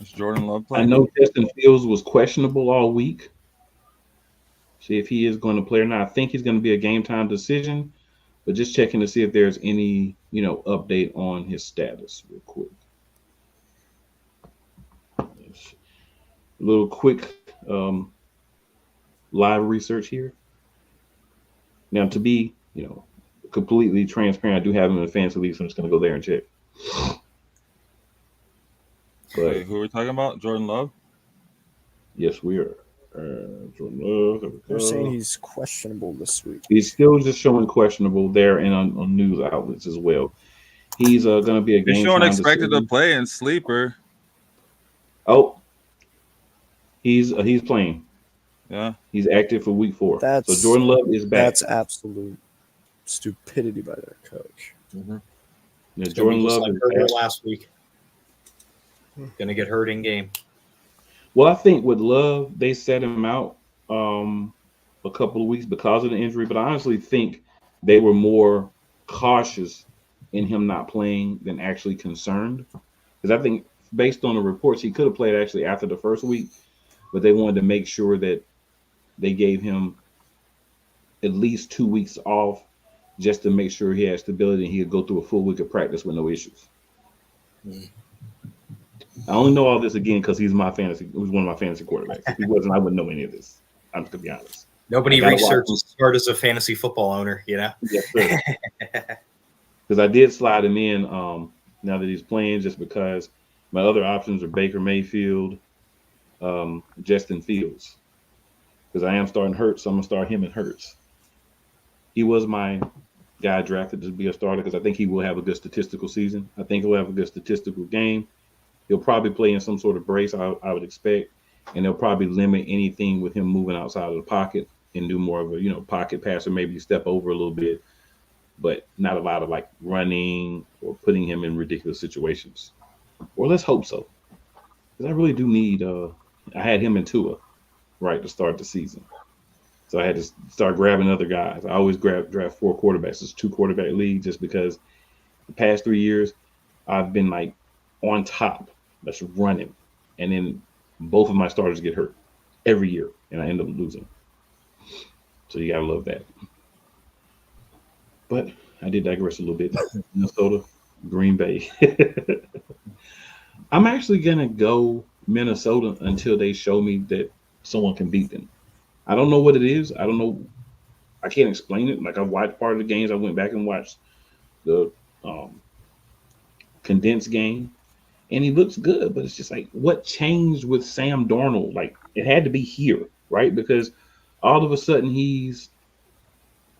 Is Jordan Love playing? I know Justin Fields was questionable all week. See if he is going to play or not. I think he's going to be a game time decision, but just checking to see if there's any, update on his status real quick. A little quick live research here. Now, to be, completely transparent, I do have him in a fantasy league, so I'm just going to go there and check. But, wait, who are we talking about? Jordan Love? Yes, we are. Jordan Love. They're saying he's questionable this week. He's still just showing questionable there and on news outlets as well. He's going to be a game. He's showing expected to play in sleeper. Oh, he's playing. Yeah, he's active for week 4. So Jordan Love is back. That's absolute stupidity by their coach. Mm-hmm. Yeah, Jordan Love is hurt last week. Gonna get hurt in game. Well, I think with Love, they set him out a couple of weeks because of the injury, but I honestly think they were more cautious in him not playing than actually concerned. Because I think based on the reports, he could have played actually after the first week, but they wanted to make sure that they gave him at least 2 weeks off just to make sure he had stability and he could go through a full week of practice with no issues. I only know all this again because he's one of my fantasy quarterbacks. If he wasn't, I wouldn't know any of this. I'm just gonna be honest. Nobody researches as hard as a fantasy football owner, Yes, sir. Because I did slide him in now that he's playing, just because my other options are Baker Mayfield, Justin Fields. Because I am starting Hurts, so I'm gonna start him in Hurts. He was my guy drafted to be a starter because I think he will have a good statistical season. I think he'll have a good statistical game. He'll probably play in some sort of brace, I would expect, and they'll probably limit anything with him moving outside of the pocket and do more of a pocket passer, maybe step over a little bit, but not a lot of like running or putting him in ridiculous situations. Or let's hope so, because I really do need. I had him in Tua, right, to start the season, so I had to start grabbing other guys. I always draft 4 quarterbacks. It's 2 quarterback league, just because the past 3 years I've been like on top. That's running, and then both of my starters get hurt every year, and I end up losing. So you gotta love that. But I did digress a little bit. Minnesota, Green Bay. I'm actually gonna go Minnesota until they show me that someone can beat them. I don't know what it is. I don't know. I can't explain it. Like, I've watched part of the games. I went back and watched the condensed game. And he looks good, but it's just like, what changed with Sam Darnold? Like, it had to be here, right? Because all of a sudden he's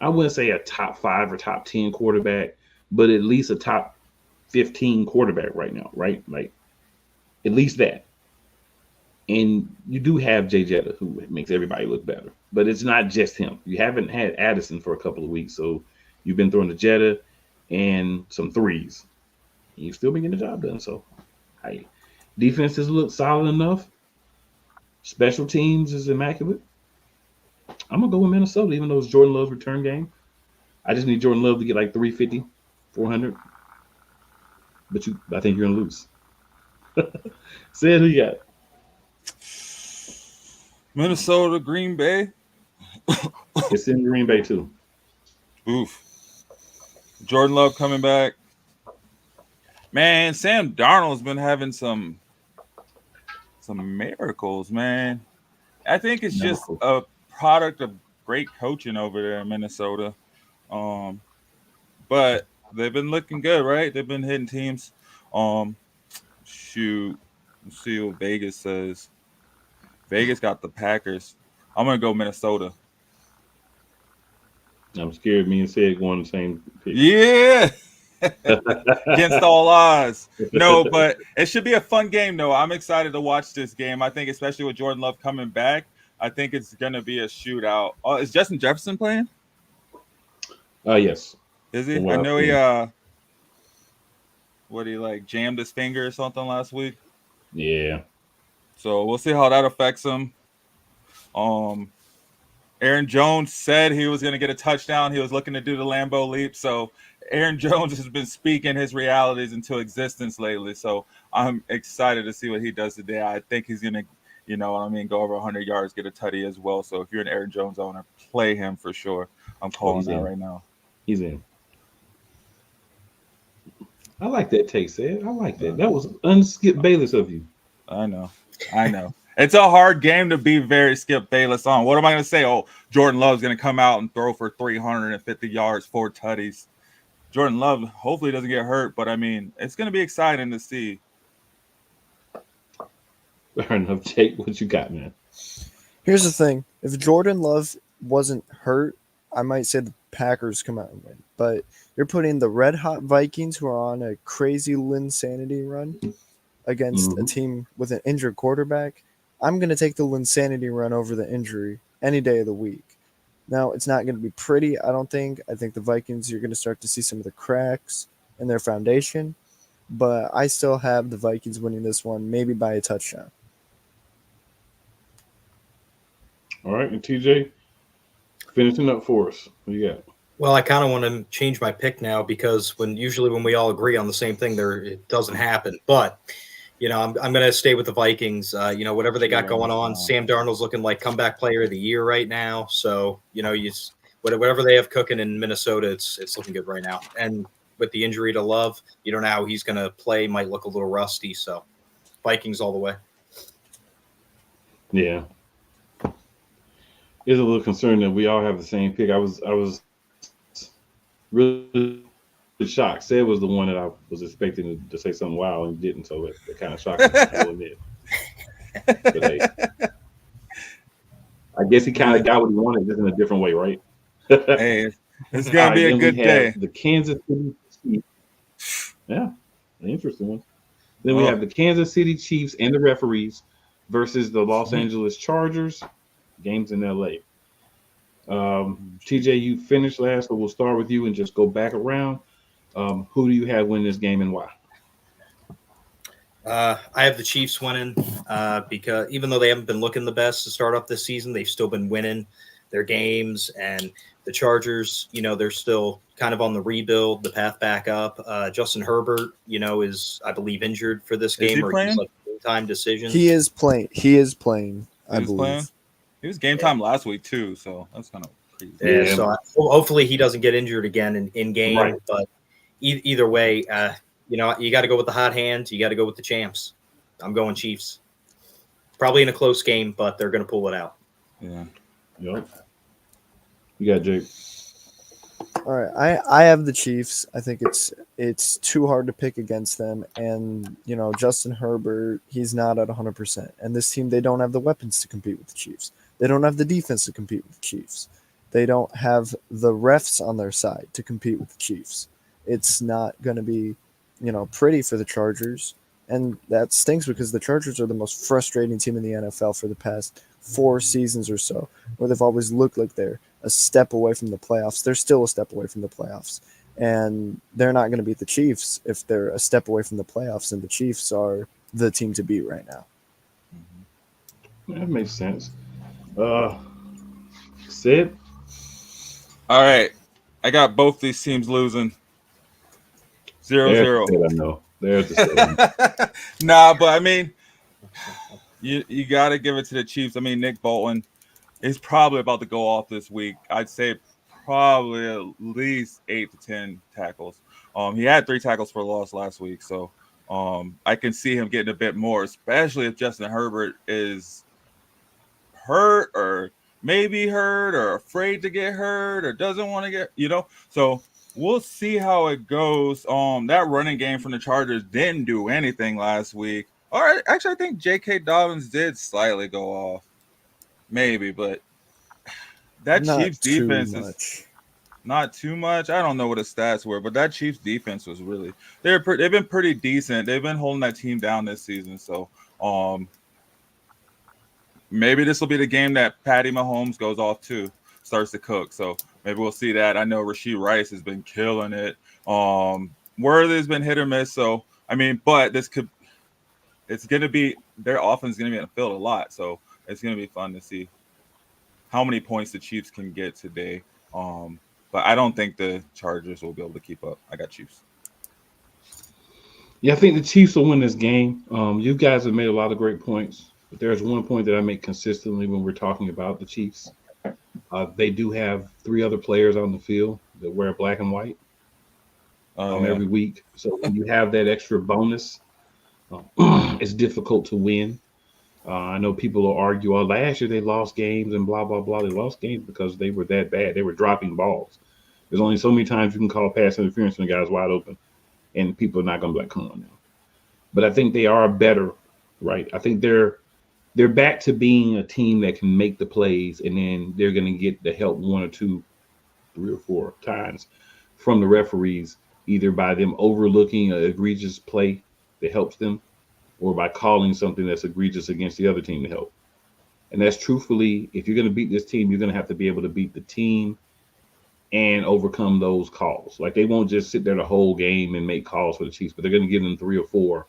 I wouldn't say a top 5 or top 10 quarterback, but at least a top 15 quarterback right now, right? Like at least that. And you do have Jay Jetta, who makes everybody look better, but it's not just him. You haven't had Addison for a couple of weeks, so you've been throwing the Jetta and some threes. You've still been getting the job done. So, hey, defenses look solid enough. Special teams is immaculate. I'm gonna go with Minnesota, even though it's Jordan Love's return game. I just need Jordan Love to get like 350, 400. But I think you're gonna lose. Said who you got? Minnesota, Green Bay. It's in Green Bay too. Oof. Jordan Love coming back. Man, Sam Darnold's been having some miracles, man. I think it's just a product of great coaching over there in Minnesota. But they've been looking good, right? They've been hitting teams. Shoot. Let's see what Vegas says. Vegas got the Packers. I'm gonna go Minnesota. I'm scared me and Sid going the same pick. Yeah. Against all odds. No, but it should be a fun game, though. I'm excited to watch this game. I think, especially with Jordan Love coming back, I think it's going to be a shootout. Oh, is Justin Jefferson playing? Yes. Is he? Well, I know he jammed his finger or something last week. Yeah. So we'll see how that affects him. Aaron Jones said he was going to get a touchdown. He was looking to do the Lambeau leap. So Aaron Jones has been speaking his realities into existence lately. So I'm excited to see what he does today. I think he's going to, go over 100 yards, get a tutty as well. So if you're an Aaron Jones owner, play him for sure. I'm calling that right now. He's in. I like that take, Sid. I like that. That was unskip Bayless of you. I know. It's a hard game to be very Skip Bayless on. What am I going to say? Oh, Jordan Love's going to come out and throw for 350 yards, 4 tutties. Jordan Love hopefully doesn't get hurt, but, it's going to be exciting to see. Fair enough, Jake. What you got, man? Here's the thing. If Jordan Love wasn't hurt, I might say the Packers come out and win. But you're putting the red-hot Vikings, who are on a crazy Linsanity run, against a team with an injured quarterback. I'm going to take the Linsanity run over the injury any day of the week. Now, it's not going to be pretty, I don't think. I think the Vikings, you're going to start to see some of the cracks in their foundation. But I still have the Vikings winning this one, maybe by a touchdown. All right, and TJ, finishing up for us. What you got? Well, I kind of want to change my pick now because usually when we all agree on the same thing, it doesn't happen. But I'm going to stay with the Vikings. Whatever they got going on, Sam Darnold's looking like comeback player of the year right now. So, whatever they have cooking in Minnesota, it's looking good right now. And with the injury to Love, you don't know how he's going to play. Might look a little rusty. So, Vikings all the way. Yeah. It's a little concerned that we all have the same pick. I was really shocked. Sid was the one that I was expecting to say something wild and didn't, so it kind of shocked me. I will admit. But hey, I guess he kind of got what he wanted, just in a different way, right? Hey, it's gonna be a good day. The Kansas City Chiefs. Yeah, an interesting one. Then we have the Kansas City Chiefs and the referees versus the Los Angeles Chargers. Games in LA. TJ, you finished last, so we'll start with you and just go back around. Who do you have win this game and why? I have the Chiefs winning because even though they haven't been looking the best to start off this season, they've still been winning their games. And the Chargers, they're still kind of on the rebuild, the path back up. Justin Herbert, is, I believe, injured for this game, or he's like a time decision. He is playing. I believe. Playing? He was game time last week too, so that's kind of crazy. Yeah, so hopefully he doesn't get injured again in game. Right. But either way, you got to go with the hot hand. You got to go with the champs. I'm going Chiefs. Probably in a close game, but they're going to pull it out. Yeah. Yep. You got Jake. All right, I have the Chiefs. I think it's too hard to pick against them, and Justin Herbert, he's not at 100%. And this team, they don't have the weapons to compete with the Chiefs. They don't have the defense to compete with the Chiefs. they don't have the refs on their side to compete with the Chiefs. It's not going to be, pretty for the Chargers. And that stinks because the Chargers are the most frustrating team in the NFL for the past 4 seasons or so, where they've always looked like they're a step away from the playoffs. They're still a step away from the playoffs. And they're not going to beat the Chiefs if they're a step away from the playoffs, and the Chiefs are the team to beat right now. That makes sense. Sid? All right. I got both these teams losing. 0-0. I know. There's the Nah, but I mean, you got to give it to the Chiefs. I mean, Nick Bolton is probably about to go off this week. I'd say probably at least 8 to 10 tackles. He had 3 tackles for loss last week, so I can see him getting a bit more, especially if Justin Herbert is hurt or maybe hurt or afraid to get hurt or doesn't want to get, So we'll see how it goes. That running game from the Chargers didn't do anything last week. All right, actually, I think J.K. Dobbins did slightly go off, maybe, but that Chiefs defense is not too much. I don't know what his stats were, but that Chiefs defense was really they've been pretty decent. They've been holding that team down this season, so maybe this will be the game that Patty Mahomes goes off too, starts to cook. So maybe we'll see that. I know Rashee Rice has been killing it. Worthy's been hit or miss. So I mean, but it's going to be their offense is going to be on the field a lot. So it's going to be fun to see how many points the Chiefs can get today. But I don't think the Chargers will be able to keep up. I got Chiefs. Yeah, I think the Chiefs will win this game. You guys have made a lot of great points, but there's one point that I make consistently when we're talking about the Chiefs. They do have 3 other players on the field that wear black and white every week. So when you have that extra bonus, it's difficult to win. I know people will argue, last year they lost games and blah, blah, blah. They lost games because they were that bad. They were dropping balls. There's only so many times you can call pass interference when the guy's wide open, and people are not going to be like, come on now. But I think they are better, right? I think they're back to being a team that can make the plays, and then they're going to get the help 1 or 2, 3 or 4 times from the referees, either by them overlooking an egregious play that helps them, or by calling something that's egregious against the other team to help. And that's truthfully, if you're going to beat this team, you're going to have to be able to beat the team and overcome those calls. Like, they won't just sit there the whole game and make calls for the Chiefs, but they're going to give them 3 or 4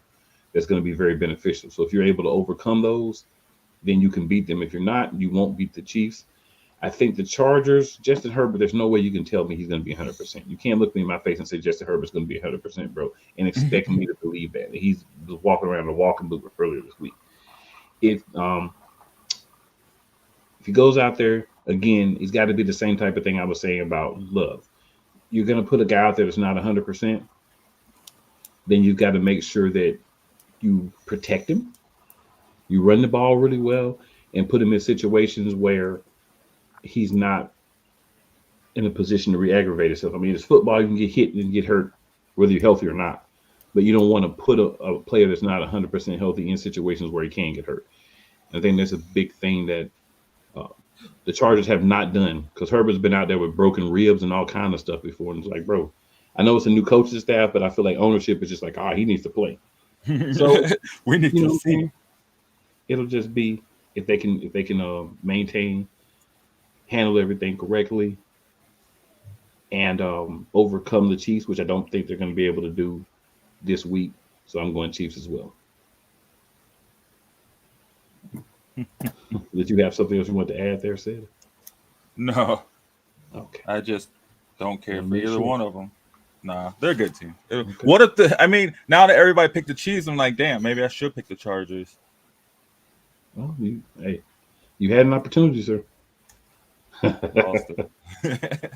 that's going to be very beneficial. So if you're able to overcome those, then you can beat them. If you're not, you won't beat the Chiefs. I think the Chargers, Justin Herbert, there's no way you can tell me he's going to be 100%. You can't look me in my face and say Justin Herbert's going to be 100%, bro, and expect me to believe that. He's walking around the walking boot earlier this week. If he goes out there, again, he's got to be the same type of thing I was saying about Love. You're going to put a guy out there that's not 100%, then you've got to make sure that you protect him, you run the ball really well, and put him in situations where he's not in a position to re-aggravate himself. I mean, it's football. You can get hit and get hurt, whether you're healthy or not. But you don't want to put a player that's not 100% healthy in situations where he can get hurt. And I think that's a big thing that the Chargers have not done, because Herbert's been out there with broken ribs and all kind of stuff before. And it's like, bro, I know it's a new coaching staff, but I feel like ownership is just like, he needs to play. So we need to see. It'll just be if they can maintain, handle everything correctly, and overcome the Chiefs, which I don't think they're going to be able to do this week. So I'm going Chiefs as well. Did you have something else you want to add there, Sid? No. Okay. I just don't care for either one of them. Nah, they're a good team. Okay. What if now that everybody picked the Chiefs, I'm like, damn, maybe I should pick the Chargers. Well, you had an opportunity, sir. Lost it.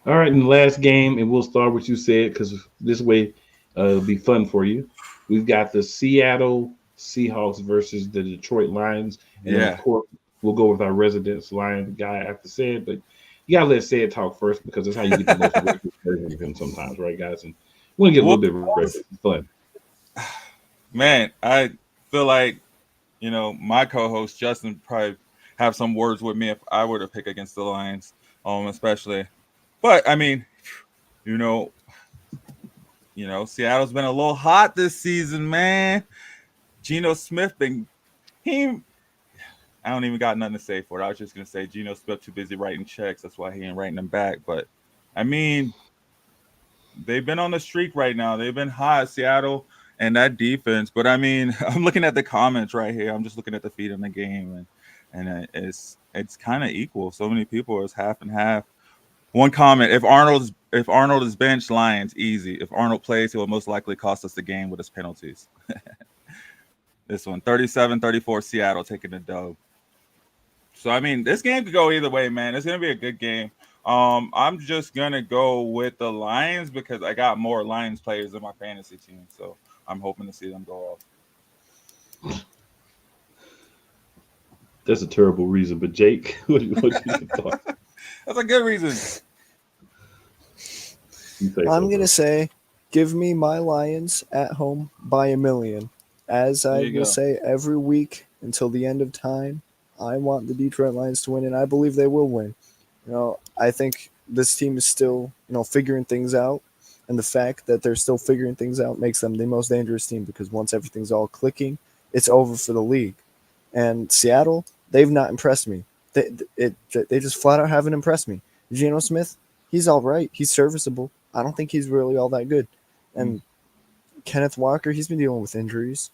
All right, in the last game, and we'll start with you, Sid, because this way it'll be fun for you. We've got the Seattle Seahawks versus the Detroit Lions. And then, of course, we'll go with our resident Lion guy after Sid, but you got to let Sid talk first, because that's how you get the most version of him sometimes, right, guys? And we want to get a little bit of fun. Man, I feel like, my co-host Justin probably have some words with me if I were to pick against the Lions, especially. But I mean, you know, Seattle's been a little hot this season, man. Geno Smith I don't even got nothing to say for it. I was just gonna say Geno Smith too busy writing checks. That's why he ain't writing them back. But I mean, they've been on the streak right now. They've been hot, Seattle, and that defense. But I mean, I'm looking at the comments right here. I'm just looking at the feed in the game, and it's kind of equal. So many people, it's half and half. One comment: If Arnold is benched, Lions easy. If Arnold plays, he will most likely cost us the game with his penalties. This one, 37-34, Seattle taking the dub. So I mean, this game could go either way, man. It's gonna be a good game. I'm just gonna go with the Lions because I got more Lions players in my fantasy team, so I'm hoping to see them go off. That's a terrible reason, but Jake, what do you thought? That's a good reason. I'm going to say, give me my Lions at home by 1 million. As I will say every week until the end of time, I want the Detroit Lions to win, and I believe they will win. I think this team is still, figuring things out, and the fact that they're still figuring things out makes them the most dangerous team because once everything's all clicking, it's over for the league. And Seattle, they've not impressed me. They just flat out haven't impressed me. Geno Smith, he's all right. He's serviceable. I don't think he's really all that good. And Kenneth Walker, he's been dealing with injuries.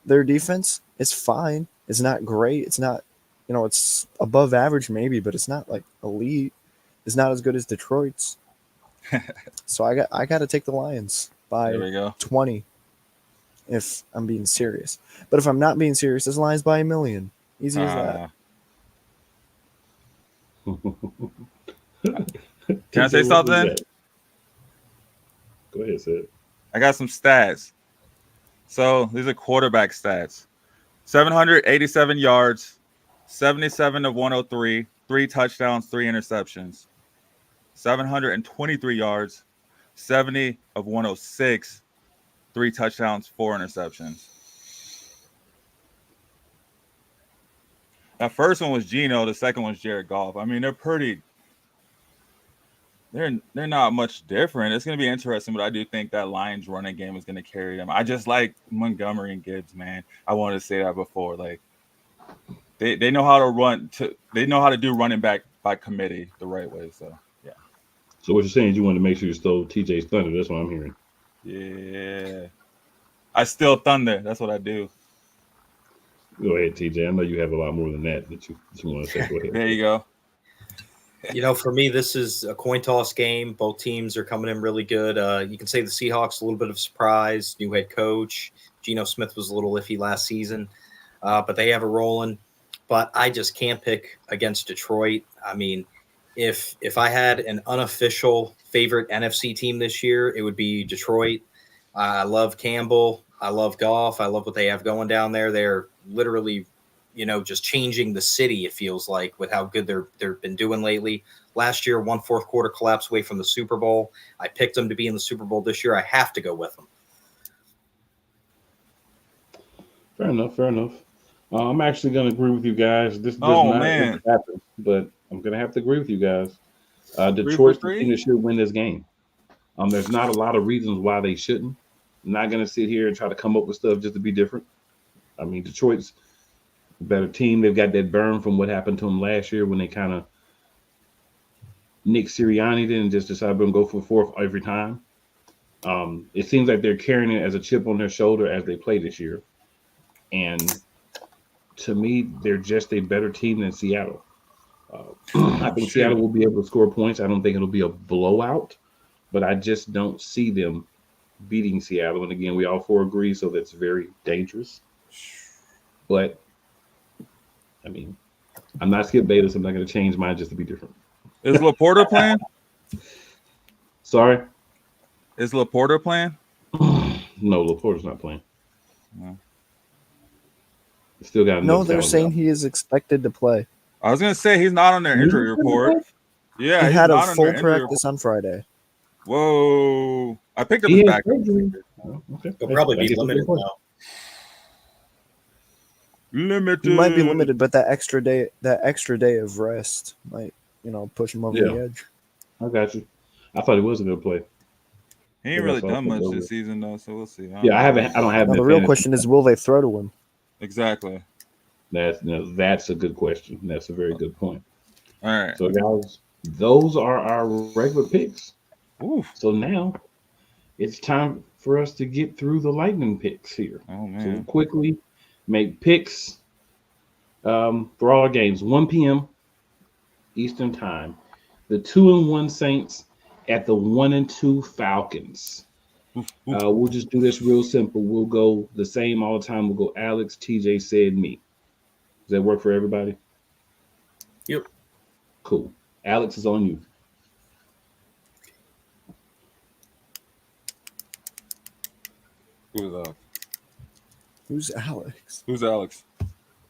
Their defense is fine. It's not great. It's not, it's above average maybe, but it's not like elite. It's not as good as Detroit's. So I got to take the Lions by 20 if I'm being serious. But if I'm not being serious, it's Lions by 1 million. Easy as that. Can I say something? Go ahead, Sid. I got some stats. So these are quarterback stats. 787 yards, 77 of 103, 3 touchdowns, 3 interceptions. 723 yards, 70 of 106, 3 touchdowns, 4 interceptions. That first one was Geno. The second one's Jared Goff. I mean, they're not much different. It's going to be interesting, but I do think that Lions running game is going to carry them. I just like Montgomery and Gibbs, man. I wanted to say that before. Like they know how to run. They know how to do running back by committee the right way. So yeah. So what you're saying is you want to make sure you stole TJ's thunder. That's what I'm hearing. Yeah, I steal thunder. That's what I do. Go ahead, TJ. I know you have a lot more than that you want to say. Go ahead. There you go. For me, this is a coin toss game. Both teams are coming in really good. You can say the Seahawks a little bit of surprise, new head coach. Geno Smith was a little iffy last season, but they have it rolling. But I just can't pick against Detroit. I mean, if I had an unofficial favorite NFC team this year, it would be Detroit. I love Campbell. I love Goff. I love what they have going down there. They're literally just changing the city, it feels like, with how good they've been doing lately. Last year, 1 fourth quarter collapse away from the Super Bowl. I picked them to be in the Super Bowl this year. I have to go with them. Fair enough. I'm actually going to agree with you guys. This does not happen, but I'm going to have to agree with you guys. Detroit's the team that should win this game. There's not a lot of reasons why they shouldn't. I'm not going to sit here and try to come up with stuff just to be different. I mean, Detroit's a better team. They've got that burn from what happened to them last year when they kind of Nick Sirianni didn't just decide to go for fourth every time. It seems like they're carrying it as a chip on their shoulder as they play this year. And to me, they're just a better team than Seattle. I think Seattle will be able to score points. I don't think it'll be a blowout, but I just don't see them beating Seattle. And again, we all 4 agree, so that's very dangerous. But I mean, I'm not Skip Bayless. I'm not going to change mine just to be different. Is Laporta playing? Sorry? Is Laporta playing? No, Laporta's not playing. No. Still got no, they're saying he is expected to play. I was going to say he's not on their injury report. Yeah, he had a full practice on Friday. Whoa. I picked up his back. Okay. He'll probably be limited now. Limited. He might be limited, but that extra day of rest might, push him over the edge. I got you. I thought he was going to play. He ain't really done much this season though, so we'll see. I don't have. Now the real question is, will they throw to him? Exactly. That's a good question. That's a very good point. All right. So guys, those are our regular picks. Oof. So now it's time for us to get through the lightning picks here. Oh man. So we'll quickly make picks for all our games. 1 p.m. Eastern time. The 2-1 Saints at the 1-2 Falcons. We'll just do this real simple. We'll go the same all the time. We'll go Alex, TJ, said, me. Does that work for everybody? Yep. Cool. Alex is on you. Who's Who's Alex?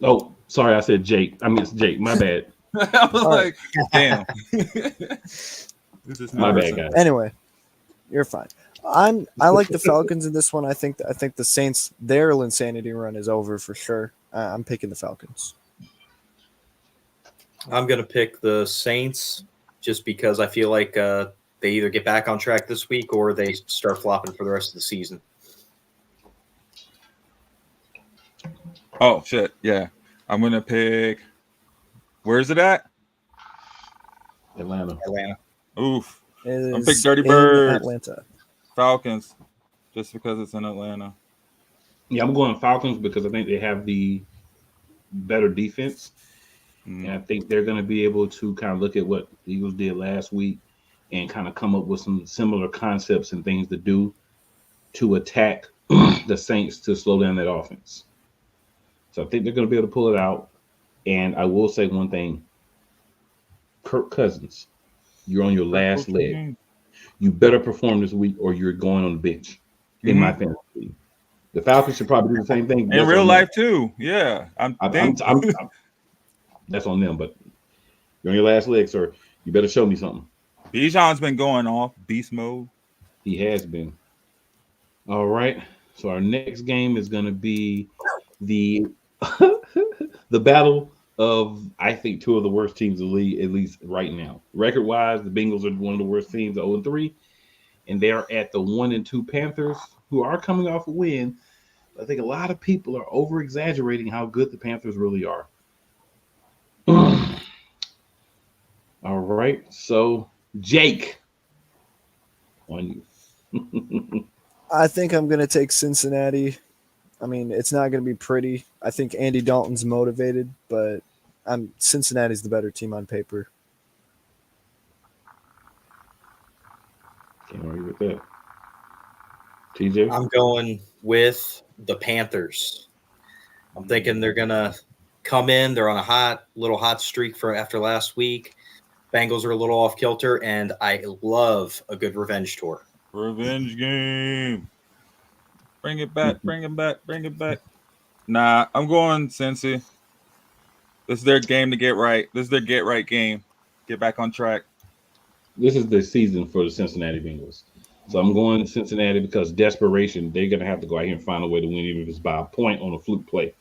Oh, sorry, I said Jake. I mean, it's Jake. My bad. I was like, damn. My bad, guys. Anyway, you're fine. I like the Falcons in this one. I think the Saints, their insanity run is over for sure. I'm picking the Falcons. I'm going to pick the Saints just because I feel like they either get back on track this week or they start flopping for the rest of the season. Oh, shit. Yeah. I'm going to pick. Where is it at? Atlanta. Oof. I'm picking Dirty Birds. Atlanta. Falcons, just because it's in Atlanta. Yeah, I'm going Falcons because I think they have the better defense. And I think they're going to be able to kind of look at what the Eagles did last week and kind of come up with some similar concepts and things to do to attack the Saints to slow down that offense. So I think they're going to be able to pull it out. And I will say one thing. Kirk Cousins, you're on your last leg. You better perform this week or you're going on the bench in my fantasy league. The Falcons should probably do the same thing. In real life, too. Yeah. That's on them, but you're on your last leg, sir. You better show me something. Bijan's been going off beast mode. He has been. All right. So our next game is going to be the the battle of, I think, two of the worst teams in the league, at least right now. Record-wise, the Bengals are one of the worst teams, 0-3, and they are at the 1-2 Panthers, who are coming off a win. I think a lot of people are over-exaggerating how good the Panthers really are. All right, so Jake, on you. I think I'm going to take Cincinnati. I mean, it's not going to be pretty. I think Andy Dalton's motivated, but Cincinnati's the better team on paper. Can't argue with that. TJ? I'm going with the Panthers. I'm thinking they're going to come in. They're on a little hot streak for after last week. Bengals are a little off kilter, and I love a good revenge tour. Revenge game. Bring it back. Nah, I'm going Cincy. This is their game to get right. This is their get right game. Get back on track. This is the season for the Cincinnati Bengals. So I'm going Cincinnati because desperation, they're going to have to go out here and find a way to win, even if it's by a point on a fluke play.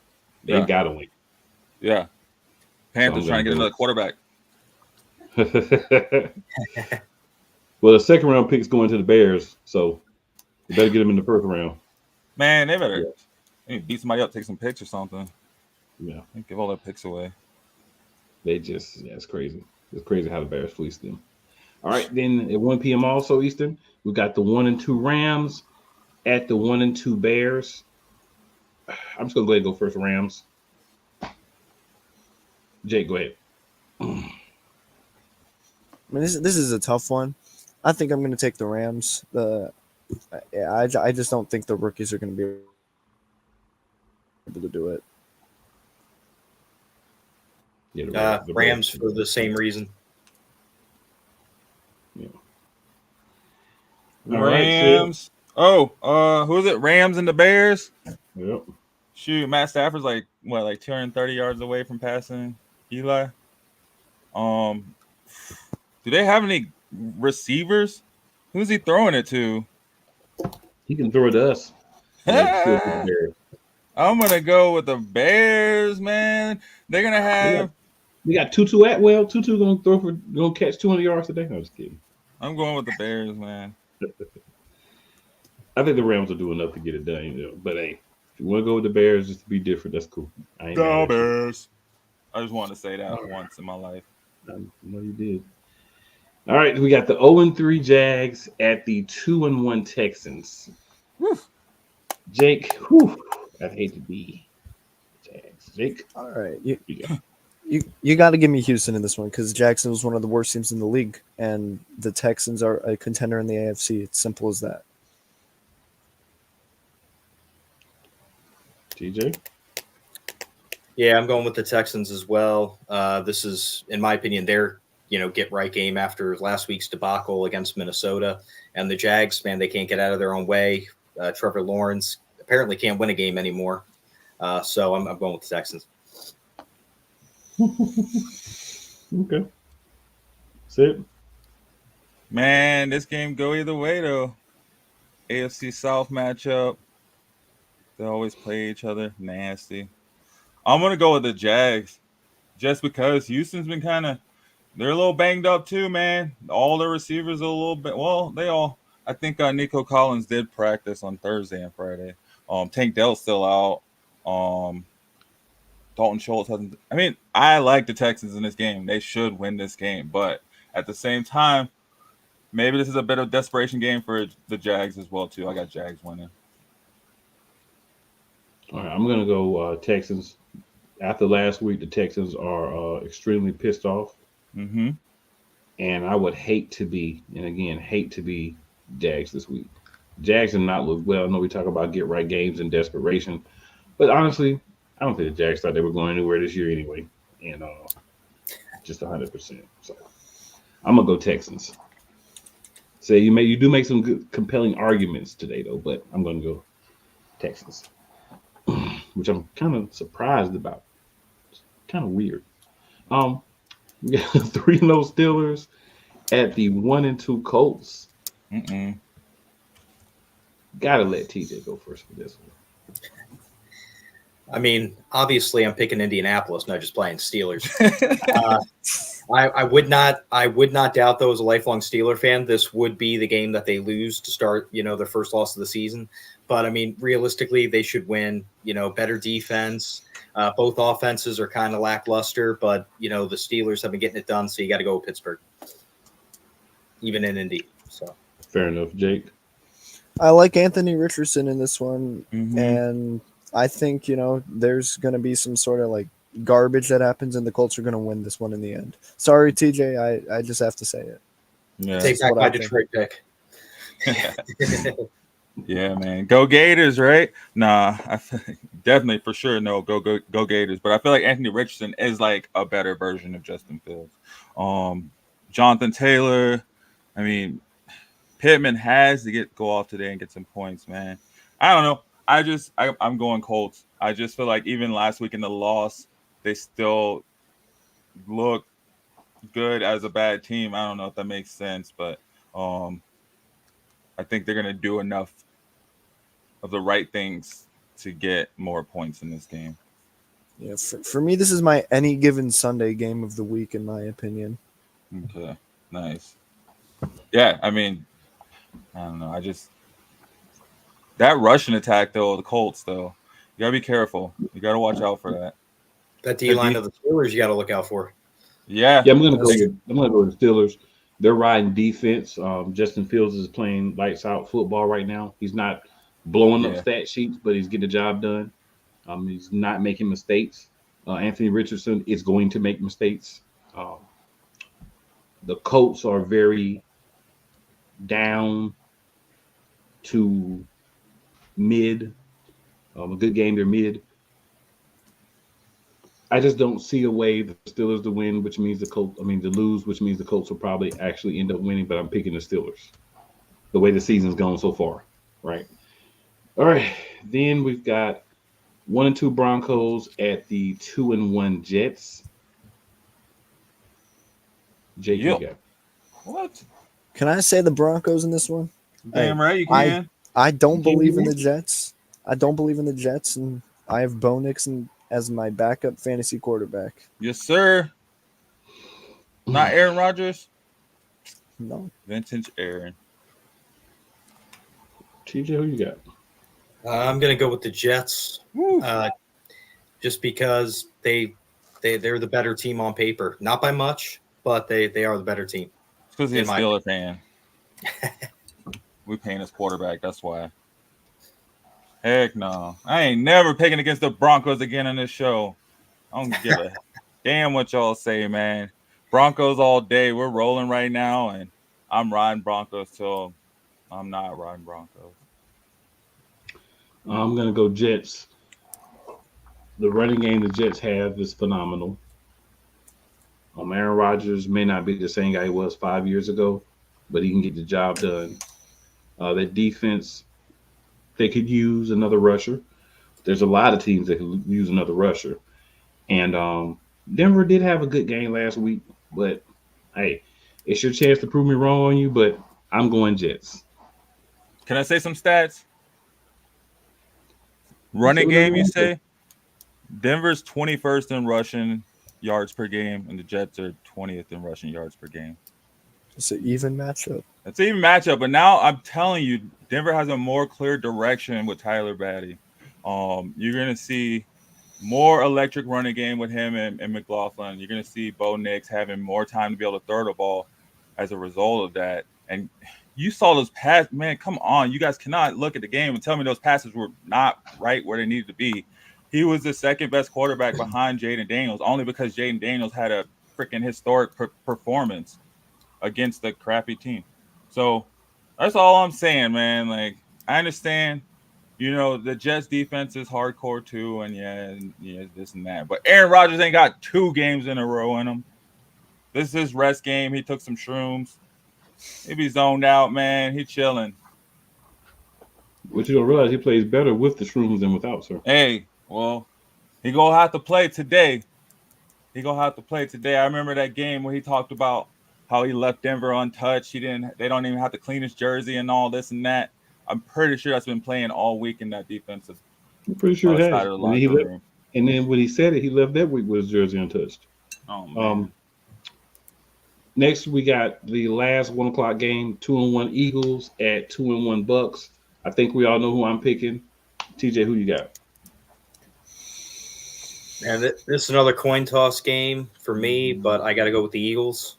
They got to win. Yeah. Panthers trying to get another quarterback. Well, the second round pick's going to the Bears, so you better get them in the first round. Man, they better beat somebody up, take some picks or something. Yeah. Give all their picks away. They just, it's crazy. It's crazy how the Bears fleeced them. All right, then at 1 p.m. also Eastern, we got the 1-2 Rams at the 1-2 Bears. I'm just going to go ahead and go first, Rams. Jake, go ahead. I mean, this is a tough one. I think I'm going to take the Rams. I just don't think the rookies are going to be able to do it. Yeah, the Rams for the same reason. Yeah. Rams. Who is it? Rams and the Bears? Yep. Shoot, Matt Stafford's like 230 yards away from passing Eli. Do they have any receivers? Who's he throwing it to? He can throw it to us. I'm gonna go with the Bears, man. They're gonna have. We got Tutu Atwell. Tutu gonna catch 200 yards today. No, I'm just kidding. I'm going with the Bears, man. I think the Rams will do enough to get it done. But hey, if you want to go with the Bears just to be different, that's cool. I ain't mad The at you. Bears. I just wanted to say that once in my life. I know you did. All right, we got the 0-3 Jags at the 2-1 Texans. Whew. Jake, I'd hate to be Jags. Jake, All right, you got you got to give me Houston in this one because Jackson was one of the worst teams in the league, and the Texans are a contender in the AFC. It's simple as that. TJ. Yeah, I'm going with the Texans as well. This is, in my opinion, their get right game after last week's debacle against Minnesota. And the Jags, man, they can't get out of their own way. Trevor Lawrence apparently can't win a game anymore. So I'm going with the Texans. Okay. That's it. Man, this game go either way though. AFC South matchup. They always play each other. Nasty. I'm gonna go with the Jags, just because Houston's been they're a little banged up too, man. All their receivers are a little bit. Well, they all. I think Nico Collins did practice on Thursday and Friday. Tank Dell's still out. Dalton Schultz hasn't. I mean, I like the Texans in this game. They should win this game, but at the same time, maybe this is a bit of desperation game for the Jags as well too. I got Jags winning. All right, I'm gonna go Texans. After last week, the Texans are extremely pissed off, Mm-hmm. and I would hate to be Jags this week. Jags have not looked well. I know we talk about get right games and desperation, but honestly, I don't think the Jags thought they were going anywhere this year anyway, and just 100%. So I'm gonna go Texans. Say you do make some good, compelling arguments today though, but I'm gonna go Texans, which I'm kind of surprised about. It's kind of weird. We got 3-0 Steelers at the 1-2 Colts. Mm-mm. Gotta let TJ go first for this one. I mean, obviously, I'm picking Indianapolis, not just playing Steelers. I would not doubt, though, as a lifelong Steeler fan, this would be the game that they lose to start, their first loss of the season. But I mean, realistically, they should win. Better defense. Both offenses are kind of lackluster, but the Steelers have been getting it done, so you got to go with Pittsburgh, even in Indy. So Fair enough, Jake. I like Anthony Richardson in this one, Mhm. and I think there's going to be some sort of like garbage that happens, and the Colts are going to win this one in the end. Sorry, TJ, I just have to say it. Yeah. take back what my I think. Detroit pick. Yeah, man. Go Gators, right? Nah, definitely for sure. No, go Gators. But I feel like Anthony Richardson is like a better version of Justin Fields. Jonathan Taylor. I mean, Pittman has to go off today and get some points, man. I don't know. I'm going Colts. I just feel like even last week in the loss, they still look good as a bad team. I don't know if that makes sense, but I think they're going to do enough of the right things to get more points in this game. Yeah, for me, this is my any given Sunday game of the week, in my opinion. Okay, nice. Yeah, I mean, I don't know. That Russian attack, though, the Colts, though, you got to be careful. You got to watch out for that. That D-line of the Steelers you got to look out for. Yeah. Yeah, I'm gonna go with the Steelers. They're riding defense. Justin Fields is playing lights out football right now. He's not blowing up stat sheets, but he's getting the job done. He's not making mistakes. Anthony Richardson is going to make mistakes. The Colts are very down to mid. A good game, they're mid. I just don't see a way the Steelers to win, which means to lose, which means the Colts will probably actually end up winning, but I'm picking the Steelers. The way the season's gone so far, right? All right. Then we've got 1-2 Broncos at the 2-1 Jets. Jake, you got. What? Can I say the Broncos in this one? Damn right you can. I don't believe in the Jets. I don't believe in the Jets, and I have Bo Nixon as my backup fantasy quarterback. Yes, sir. Not Aaron Rodgers. No. Vintage Aaron. TJ, who you got? I'm going to go with the Jets, just because they're the better team on paper. Not by much, but they are the better team. It's because he's a Steeler fan. We paying his quarterback. That's why. Heck no. I ain't never picking against the Broncos again on this show. I don't give a damn what y'all say, man. Broncos all day. We're rolling right now, and I'm riding Broncos till I'm not riding Broncos. I'm going to go Jets. The running game the Jets have is phenomenal. Aaron Rodgers may not be the same guy he was 5 years ago, but he can get the job done. That defense, they could use another rusher. There's a lot of teams that could use another rusher. And Denver did have a good game last week, but hey, it's your chance to prove me wrong on you, but I'm going Jets. Can I say some stats? Running game, you say? Denver's 21st in rushing yards per game, and the Jets are 20th in rushing yards per game. It's an even matchup. It's an even matchup, but now I'm telling you, Denver has a more clear direction with Tyler Batty. You're going to see more electric running game with him and McLaughlin. You're going to see Bo Nix having more time to be able to throw the ball as a result of that. And you saw those passes, man, come on. You guys cannot look at the game and tell me those passes were not right where they needed to be. He was the second best quarterback behind Jaden Daniels, only because Jaden Daniels had a freaking historic performance against the crappy team. So that's all I'm saying, man. Like, I understand, the Jets defense is hardcore too, and yeah, this and that. But Aaron Rodgers ain't got 2 games in a row in him. This is his rest game. He took some shrooms. He be zoned out, man. He chilling. But you don't realize he plays better with the shrooms than without, sir. Hey, well, he gonna have to play today. I remember that game where he talked about how he left Denver untouched. They don't even have to clean his jersey and all this and that. I'm pretty sure that's been playing all week in that defensive. I'm pretty sure it has. Side of the locker room. And then when he said it, he left that week with his jersey untouched. Oh man. Next, we got the last 1 o'clock game, 2-1 Eagles at 2-1 Bucks. I think we all know who I'm picking. TJ, who you got? And this is another coin toss game for me, but I got to go with the Eagles,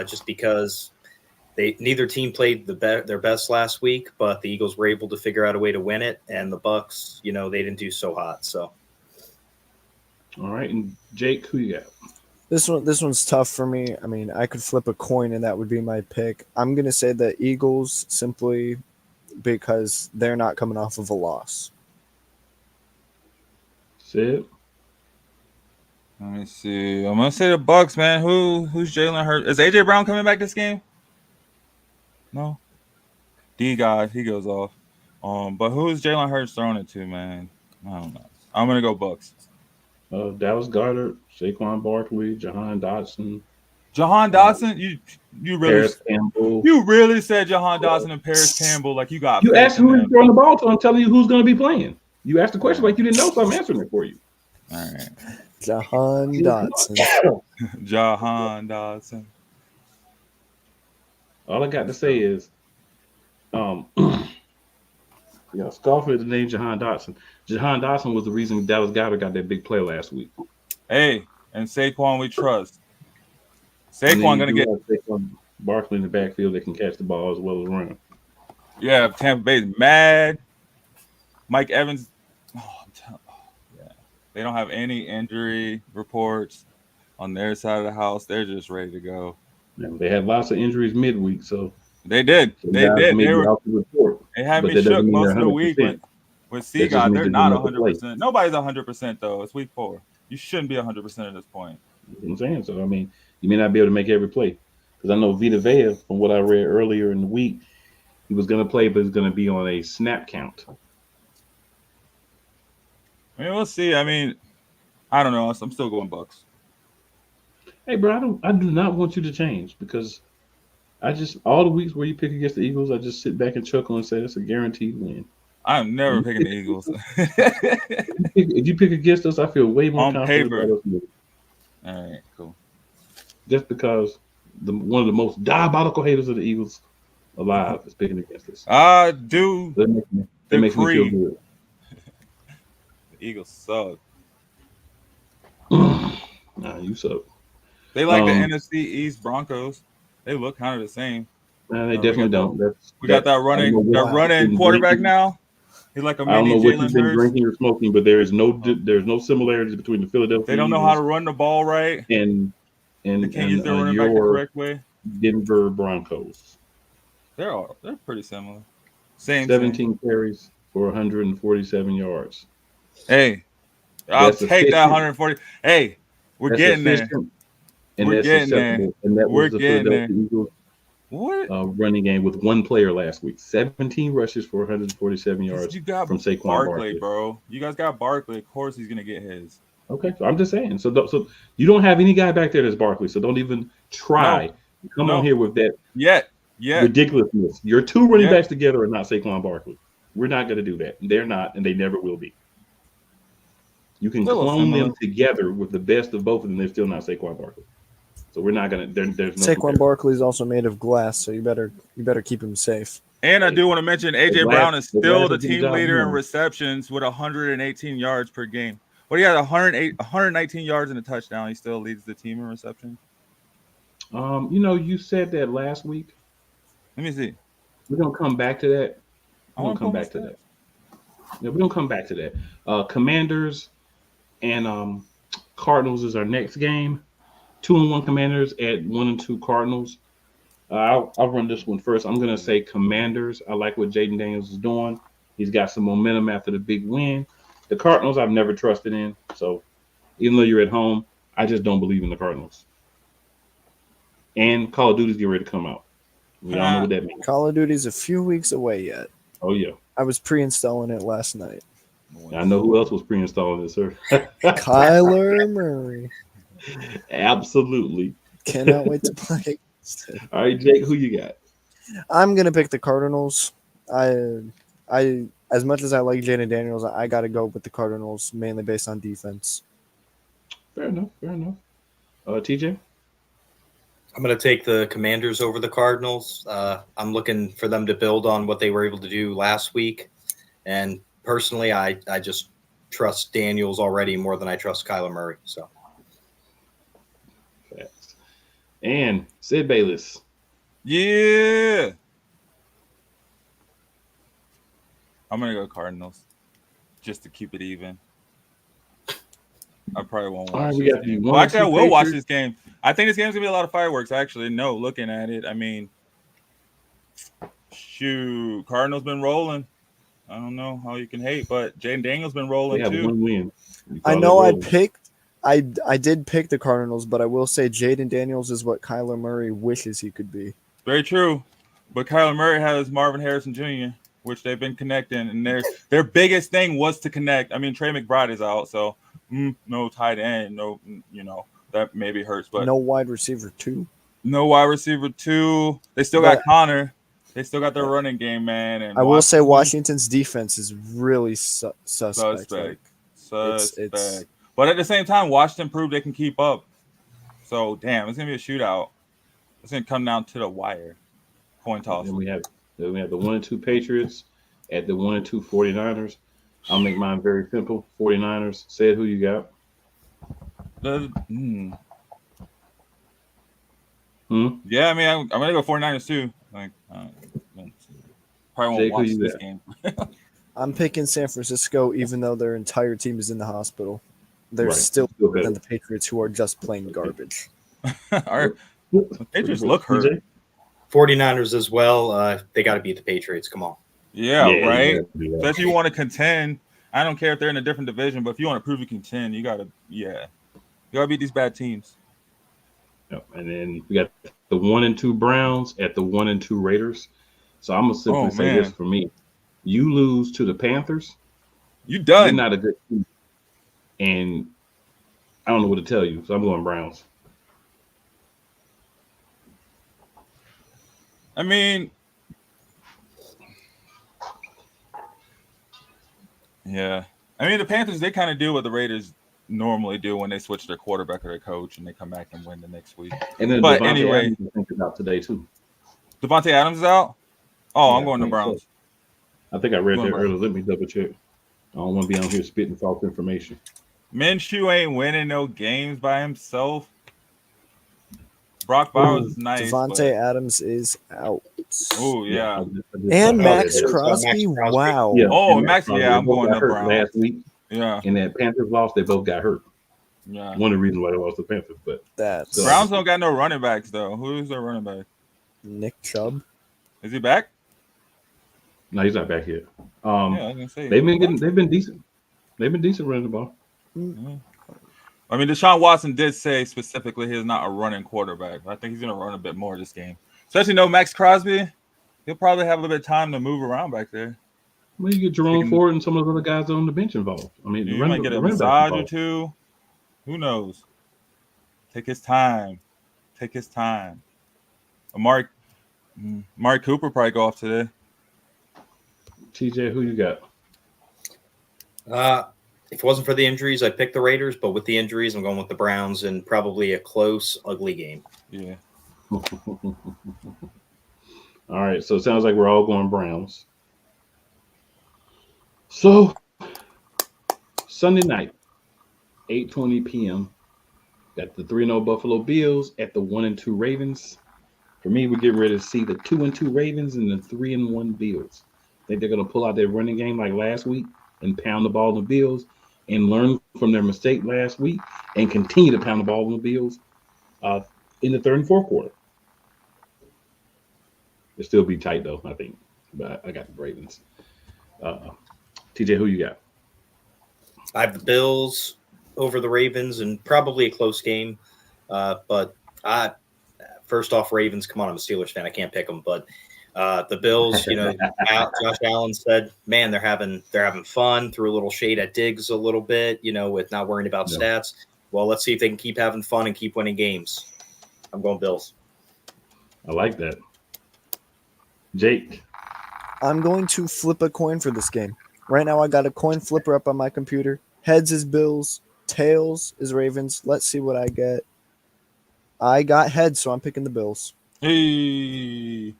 just because neither team played their best last week, but the Eagles were able to figure out a way to win it, and the Bucks, they didn't do so hot. So, all right, and Jake, who you got? This one's tough for me. I mean, I could flip a coin and that would be my pick. I'm gonna say the Eagles simply because they're not coming off of a loss. Sid? Let me see. I'm gonna say the Bucks, man. Who's Jalen Hurts? Is AJ Brown coming back this game? No. D guy, he goes off. But who's Jalen Hurts throwing it to, man? I don't know. I'm gonna go Bucks. Dallas Goedert, Saquon Barkley, Jahan Dotson. Jahan Dotson, you really Paris Campbell. You really said Jahan Dotson and Paris Campbell like you got. You asked who he's throwing the ball to. I'm telling you who's going to be playing. You asked the question like you didn't know, so I'm answering it for you. All right. Jahan Dotson. Jahan Dotson. All I got to say is, scoffing at the name Jahan Dotson. Jahan Dotson was the reason Dallas Goedert got that big play last week. Hey, and Saquon we trust. Saquon gonna get Saquon Barkley in the backfield that can catch the ball as well as run. Yeah, Tampa Bay's mad. Mike Evans. They don't have any injury reports on their side of the house. They're just ready to go. And they had lots of injuries midweek, so they did. They had me shook most of the week with C God. They're not 100%. Nobody's 100% though. It's week 4. You shouldn't be 100% at this point. That's what I'm saying. So I mean, you may not be able to make every play because I know Vita Vea, from what I read earlier in the week, he was going to play, but he's going to be on a snap count. I mean, we'll see. I mean, I don't know. I'm still going Bucks. Hey, bro, I do not want you to change because all the weeks where you pick against the Eagles, I just sit back and chuckle and say that's a guaranteed win. I'm never picking the Eagles. If you pick against us, I feel way more On confident paper. about us moving. All right, cool. Just because one of the most diabolical haters of the Eagles alive is picking against us. I do That makes me feel decree good. the Eagles suck. Nah, you suck. They like the NFC East Broncos. They look kind of the same. Nah, they definitely don't. We got that running quarterback now. He's like a I don't mini know what Jalen you've been Hurts. drinking or smoking, but there's no similarities between the Philadelphia They don't know Eagles how to run the ball right. and They can't use their running back the correct way. Denver Broncos. They're pretty similar. Same. 17 carries for 147 yards. Hey, I'll That's take that efficient. 140. Hey, we're That's getting there. efficient, and We're that's getting there. acceptable. And that We're was the getting Philadelphia there. Eagles What? running game with one player last week. 17 rushes for 147 yards You got from Saquon Barkley, bro. You guys got Barkley. Of course, he's gonna get his. Okay, so I'm just saying. So you don't have any guy back there that's Barkley. So don't even try. Come on here with that Yet. ridiculousness. Your two running backs together are not Saquon Barkley. We're not going to do that. They're not, and they never will be. You can clone them together with the best of both of them. They're still not Saquon Barkley. So we're not going to. There's no. Saquon Barkley is also made of glass, so you better keep him safe. And I do want to mention AJ Brown is still the team leader in receptions with 118 yards per game. What do you got? 119 yards and a touchdown. He still leads the team in reception. You said that last week. Let me see. We're gonna come back to that. We're gonna come back to that. Yeah, we're gonna come back to that. Commanders and Cardinals is our next game. 2-1 Commanders at 1-2 Cardinals. I'll run this one first. I'm gonna say Commanders. I like what Jaden Daniels is doing. He's got some momentum after the big win. The Cardinals I've never trusted in. So even though you're at home, I just don't believe in the Cardinals. And Call of Duty's getting ready to come out. We all know what that means. Call of Duty's a few weeks away yet. Oh yeah. I was pre-installing it last night. I know who else was pre-installing it, sir. Kyler Murray. Absolutely. Cannot wait to play. All right, Jake, who you got? I'm gonna pick the Cardinals. I as much as I like Jaden Daniels, I gotta go with the Cardinals mainly based on defense. Fair enough. TJ? I'm going to take the Commanders over the Cardinals. I'm looking for them to build on what they were able to do last week. And personally, I just trust Daniels already more than I trust Kyler Murray. So, Facts. And Sid Bayless. Yeah. I'm going to go Cardinals just to keep it even. I probably won't watch this game. Well, actually, I will watch this game. I think this game's going to be a lot of fireworks, actually. No, looking at it. I mean, shoot. Cardinals been rolling. I don't know how you can hate, but Jaden Daniels been rolling, too. One win. I know I did pick the Cardinals, but I will say Jaden Daniels is what Kyler Murray wishes he could be. Very true. But Kyler Murray has Marvin Harrison Jr., which they've been connecting, and their biggest thing was to connect. I mean, Trey McBride is out, so no tight end, no, that maybe hurts, but no wide receiver too. No wide receiver too. They still got Connor. They still got their running game, man. And I will say Washington's defense is really suspect. Suspect. But at the same time, Washington proved they can keep up. So damn, it's gonna be a shootout. It's gonna come down to the wire. Coin toss. And we have the 1-2 Patriots at the 1-2 49ers. I'll make mine very simple. 49ers. Say it, who you got? Yeah, I mean, I'm gonna go 49ers too. Like, probably won't Jake, watch this game. I'm picking San Francisco, even though their entire team is in the hospital. They're still better than the Patriots, who are just plain garbage. The Patriots look hurt. 49ers as well. They got to beat the Patriots. Come on. Yeah, right. Especially if you want to contend. I don't care if they're in a different division, but if you want to prove you contend, you gotta beat these bad teams. Yep. And then we got the 1-2 Browns at the 1-2 Raiders. So I'm gonna simply say this for me: you lose to the Panthers, you done. You're not a good team, and I don't know what to tell you. So I'm going Browns. I mean, Yeah. I mean, the Panthers, they kind of do what the Raiders normally do when they switch their quarterback or their coach and they come back and win the next week. And then But Devontae anyway, Adams, I think, is out today too. Devontae Adams is out? Oh, Yeah, I'm going I to think so. Browns. I think I read Going that Browns. earlier. Let me double check. I don't want to be on here spitting false information. Minshew ain't winning no games by himself. Brock Bowers is nice. Devontae Adams is out. Oh, yeah. I just And saw Max that. Crosby. Max Crosby. Wow. Yeah, Oh, and Max, Crosby. yeah, They I'm both going got to hurt Browns. last week. Yeah. In that Panthers loss, they both got hurt. Yeah. One of the reasons why they lost the Panthers. But That's Browns don't got no running backs, though. Who's their running back? Nick Chubb. Is he back? no, he's not back yet. Yeah, I was going to say. They've been decent. They've been decent running the ball. Yeah. I mean, Deshaun Watson did say specifically he's not a running quarterback. I think he's going to run a bit more this game. Especially no Max Crosby. He'll probably have a little bit of time to move around back there. Well, you get Jerome Ford and some of the other guys on the bench involved. I mean, You might get a massage or two. Who knows? Take his time. Take his time. Mark Cooper probably go off today. TJ, who you got? If it wasn't for the injuries, I'd pick the Raiders, but with the injuries, I'm going with the Browns and probably a close, ugly game. Yeah. All right, so it sounds like we're all going Browns. So Sunday night, 8:20 p.m. Got the 3-0 Buffalo Bills at the 1-2 Ravens. For me, we're getting ready to see the 2-2 Ravens and the 3-1 Bills. I think they're going to pull out their running game like last week and pound the ball on the Bills and learn from their mistake last week and continue to pound the ball on the Bills in the third and fourth quarter. It'll still be tight, though, I think. But I got the Ravens. TJ, who you got? I have the Bills over the Ravens and probably a close game. But first off, Ravens, come on, I'm a Steelers fan. I can't pick them. But the Bills, Josh Allen said, man, they're having fun. Threw a little shade at Diggs a little bit, with not worrying about stats. Well, let's see if they can keep having fun and keep winning games. I'm going Bills. I like that. Jake. I'm going to flip a coin for this game. Right now, I got a coin flipper up on my computer. Heads is Bills. Tails is Ravens. Let's see what I get. I got heads, so I'm picking the Bills. Hey.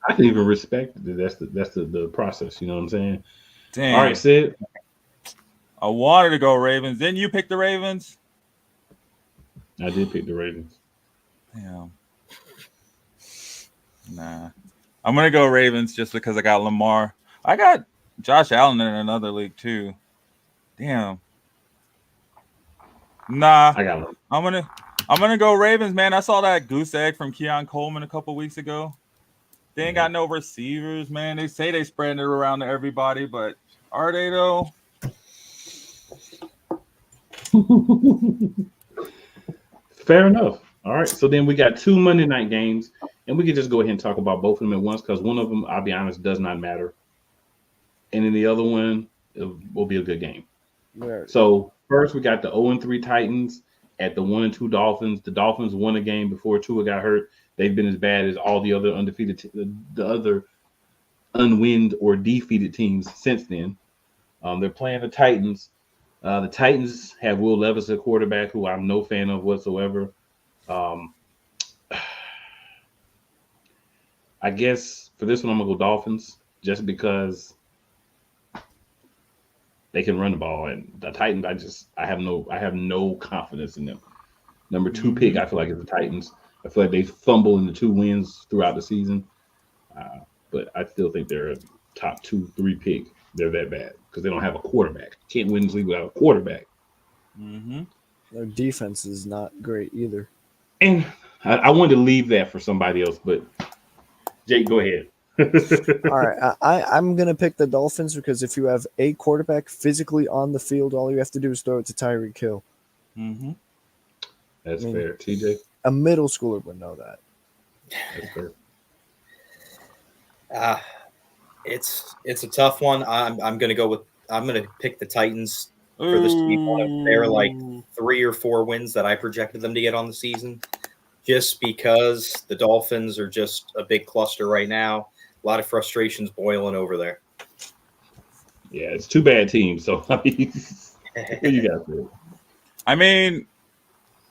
I can even respect it. That's the process. You know what I'm saying? Damn. All right, Sid. I wanted to go Ravens. Didn't you pick the Ravens? I did pick the Ravens. Damn. Nah. I'm going to go Ravens just because I got Lamar. I got Josh Allen in another league too. Damn. Nah. I got him. I'm gonna go Ravens, man. I saw that goose egg from Keon Coleman a couple weeks ago. They ain't got no receivers, man. They say they spread it around to everybody, but are they though? Fair enough. All right. So then we got 2 Monday night games, and we can just go ahead and talk about both of them at once because one of them, I'll be honest, does not matter. And then the other one will be a good game. So first we got the 0-3 Titans at the 1-2 Dolphins. The Dolphins won a game before Tua got hurt. They've been as bad as all the other the other unwinned or defeated teams since then. They're playing the Titans. The Titans have Will Levis at quarterback, who I'm no fan of whatsoever. I guess for this one, I'm gonna go Dolphins just because they can run the ball, and the Titans, I have no confidence in them. Number 2 pick, I feel like it's the Titans. I feel like they fumble in the 2 wins throughout the season, but I still think they're a top 2-3 pick. They're that bad because they don't have a quarterback. Can't win this league without a quarterback. Mm-hmm. Their defense is not great either. And I wanted to leave that for somebody else, but Jake, go ahead. All right, I'm going to pick the Dolphins because if you have a quarterback physically on the field, all you have to do is throw it to Tyreek Hill. Mm-hmm. That's fair. TJ? A middle schooler would know that. That's fair. It's a tough one. I'm going to pick the Titans for this to be one of their like 3 or 4 wins that I projected them to get on the season, just because the Dolphins are just a big cluster right now. A lot of frustrations boiling over there. Yeah, it's two bad teams. So I mean, what you got there? I mean,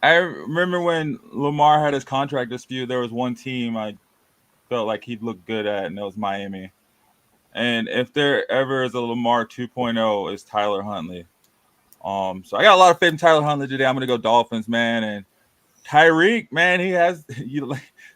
I remember when Lamar had his contract dispute, there was one team I felt like he'd look good at, and that was Miami. And if there ever is a Lamar 2.0, it's Tyler Huntley. So I got a lot of faith in Tyler Huntley today. I'm going to go Dolphins, man. And Tyreek, man, he has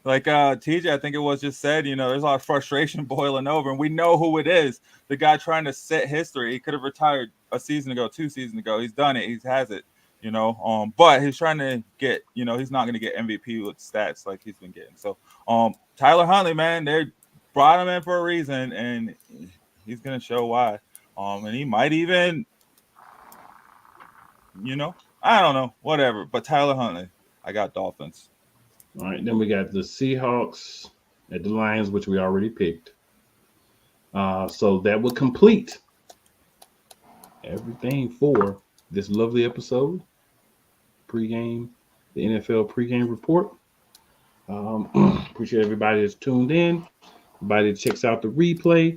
like TJ, I think it was just said, there's a lot of frustration boiling over, and we know who it is. The guy trying to set history. He could have retired a season ago, 2 seasons ago. He's done it. He has it. But he's trying to get, he's not going to get MVP with stats like he's been getting. So, Tyler Huntley, man, they brought him in for a reason, and he's going to show why. And he might even, I don't know, whatever. But Tyler Huntley, I got Dolphins. All right, then we got the Seahawks at the Lions, which we already picked. So that would complete everything for this lovely episode. The NFL Pregame Report. Appreciate everybody that's tuned in, everybody that checks out the replay.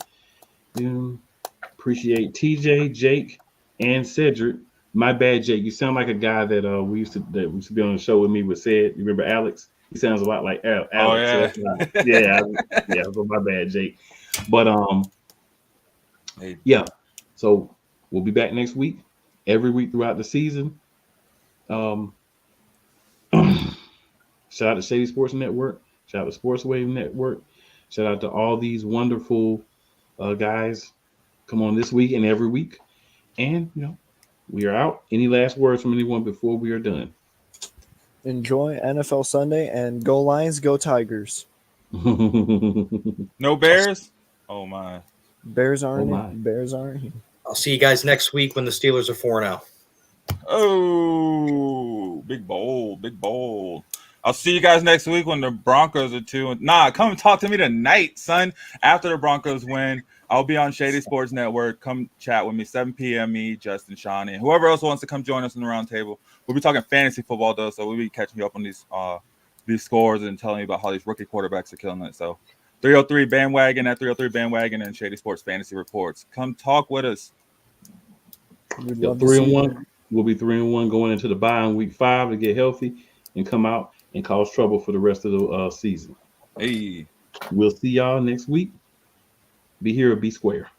Appreciate TJ, Jake, and Cedric. My bad, Jake. You sound like a guy that we used to be on the show with me with Ced. You remember Alex? He sounds a lot like Alex. Oh yeah, so yeah. So my bad, Jake. But yeah. So we'll be back next week. Every week throughout the season. Shout out to Shady Sports Network. Shout out to Sports Wave Network. Shout out to all these wonderful guys. Come on this week and every week. And, we are out. Any last words from anyone before we are done? Enjoy NFL Sunday and go Lions, go Tigers. No Bears? Oh, my. Bears aren't here. I'll see you guys next week when the Steelers are 4-0. Oh, big bowl. I'll see you guys next week when the Broncos are 2. Nah, come talk to me tonight, son. After the Broncos win, I'll be on Shady Sports Network. Come chat with me, 7 p.m. Me, Justin, Shawnee, and whoever else wants to come join us in the round table. We'll be talking fantasy football, though, so we'll be catching you up on these scores and telling you about how these rookie quarterbacks are killing it. So 303 Bandwagon at 303 Bandwagon and Shady Sports Fantasy Reports. Come talk with us. We'd love 3-1. We'll be 3-1 going into the bye in week 5 to get healthy and come out and cause trouble for the rest of the season. Hey. We'll see y'all next week. Be here or be square.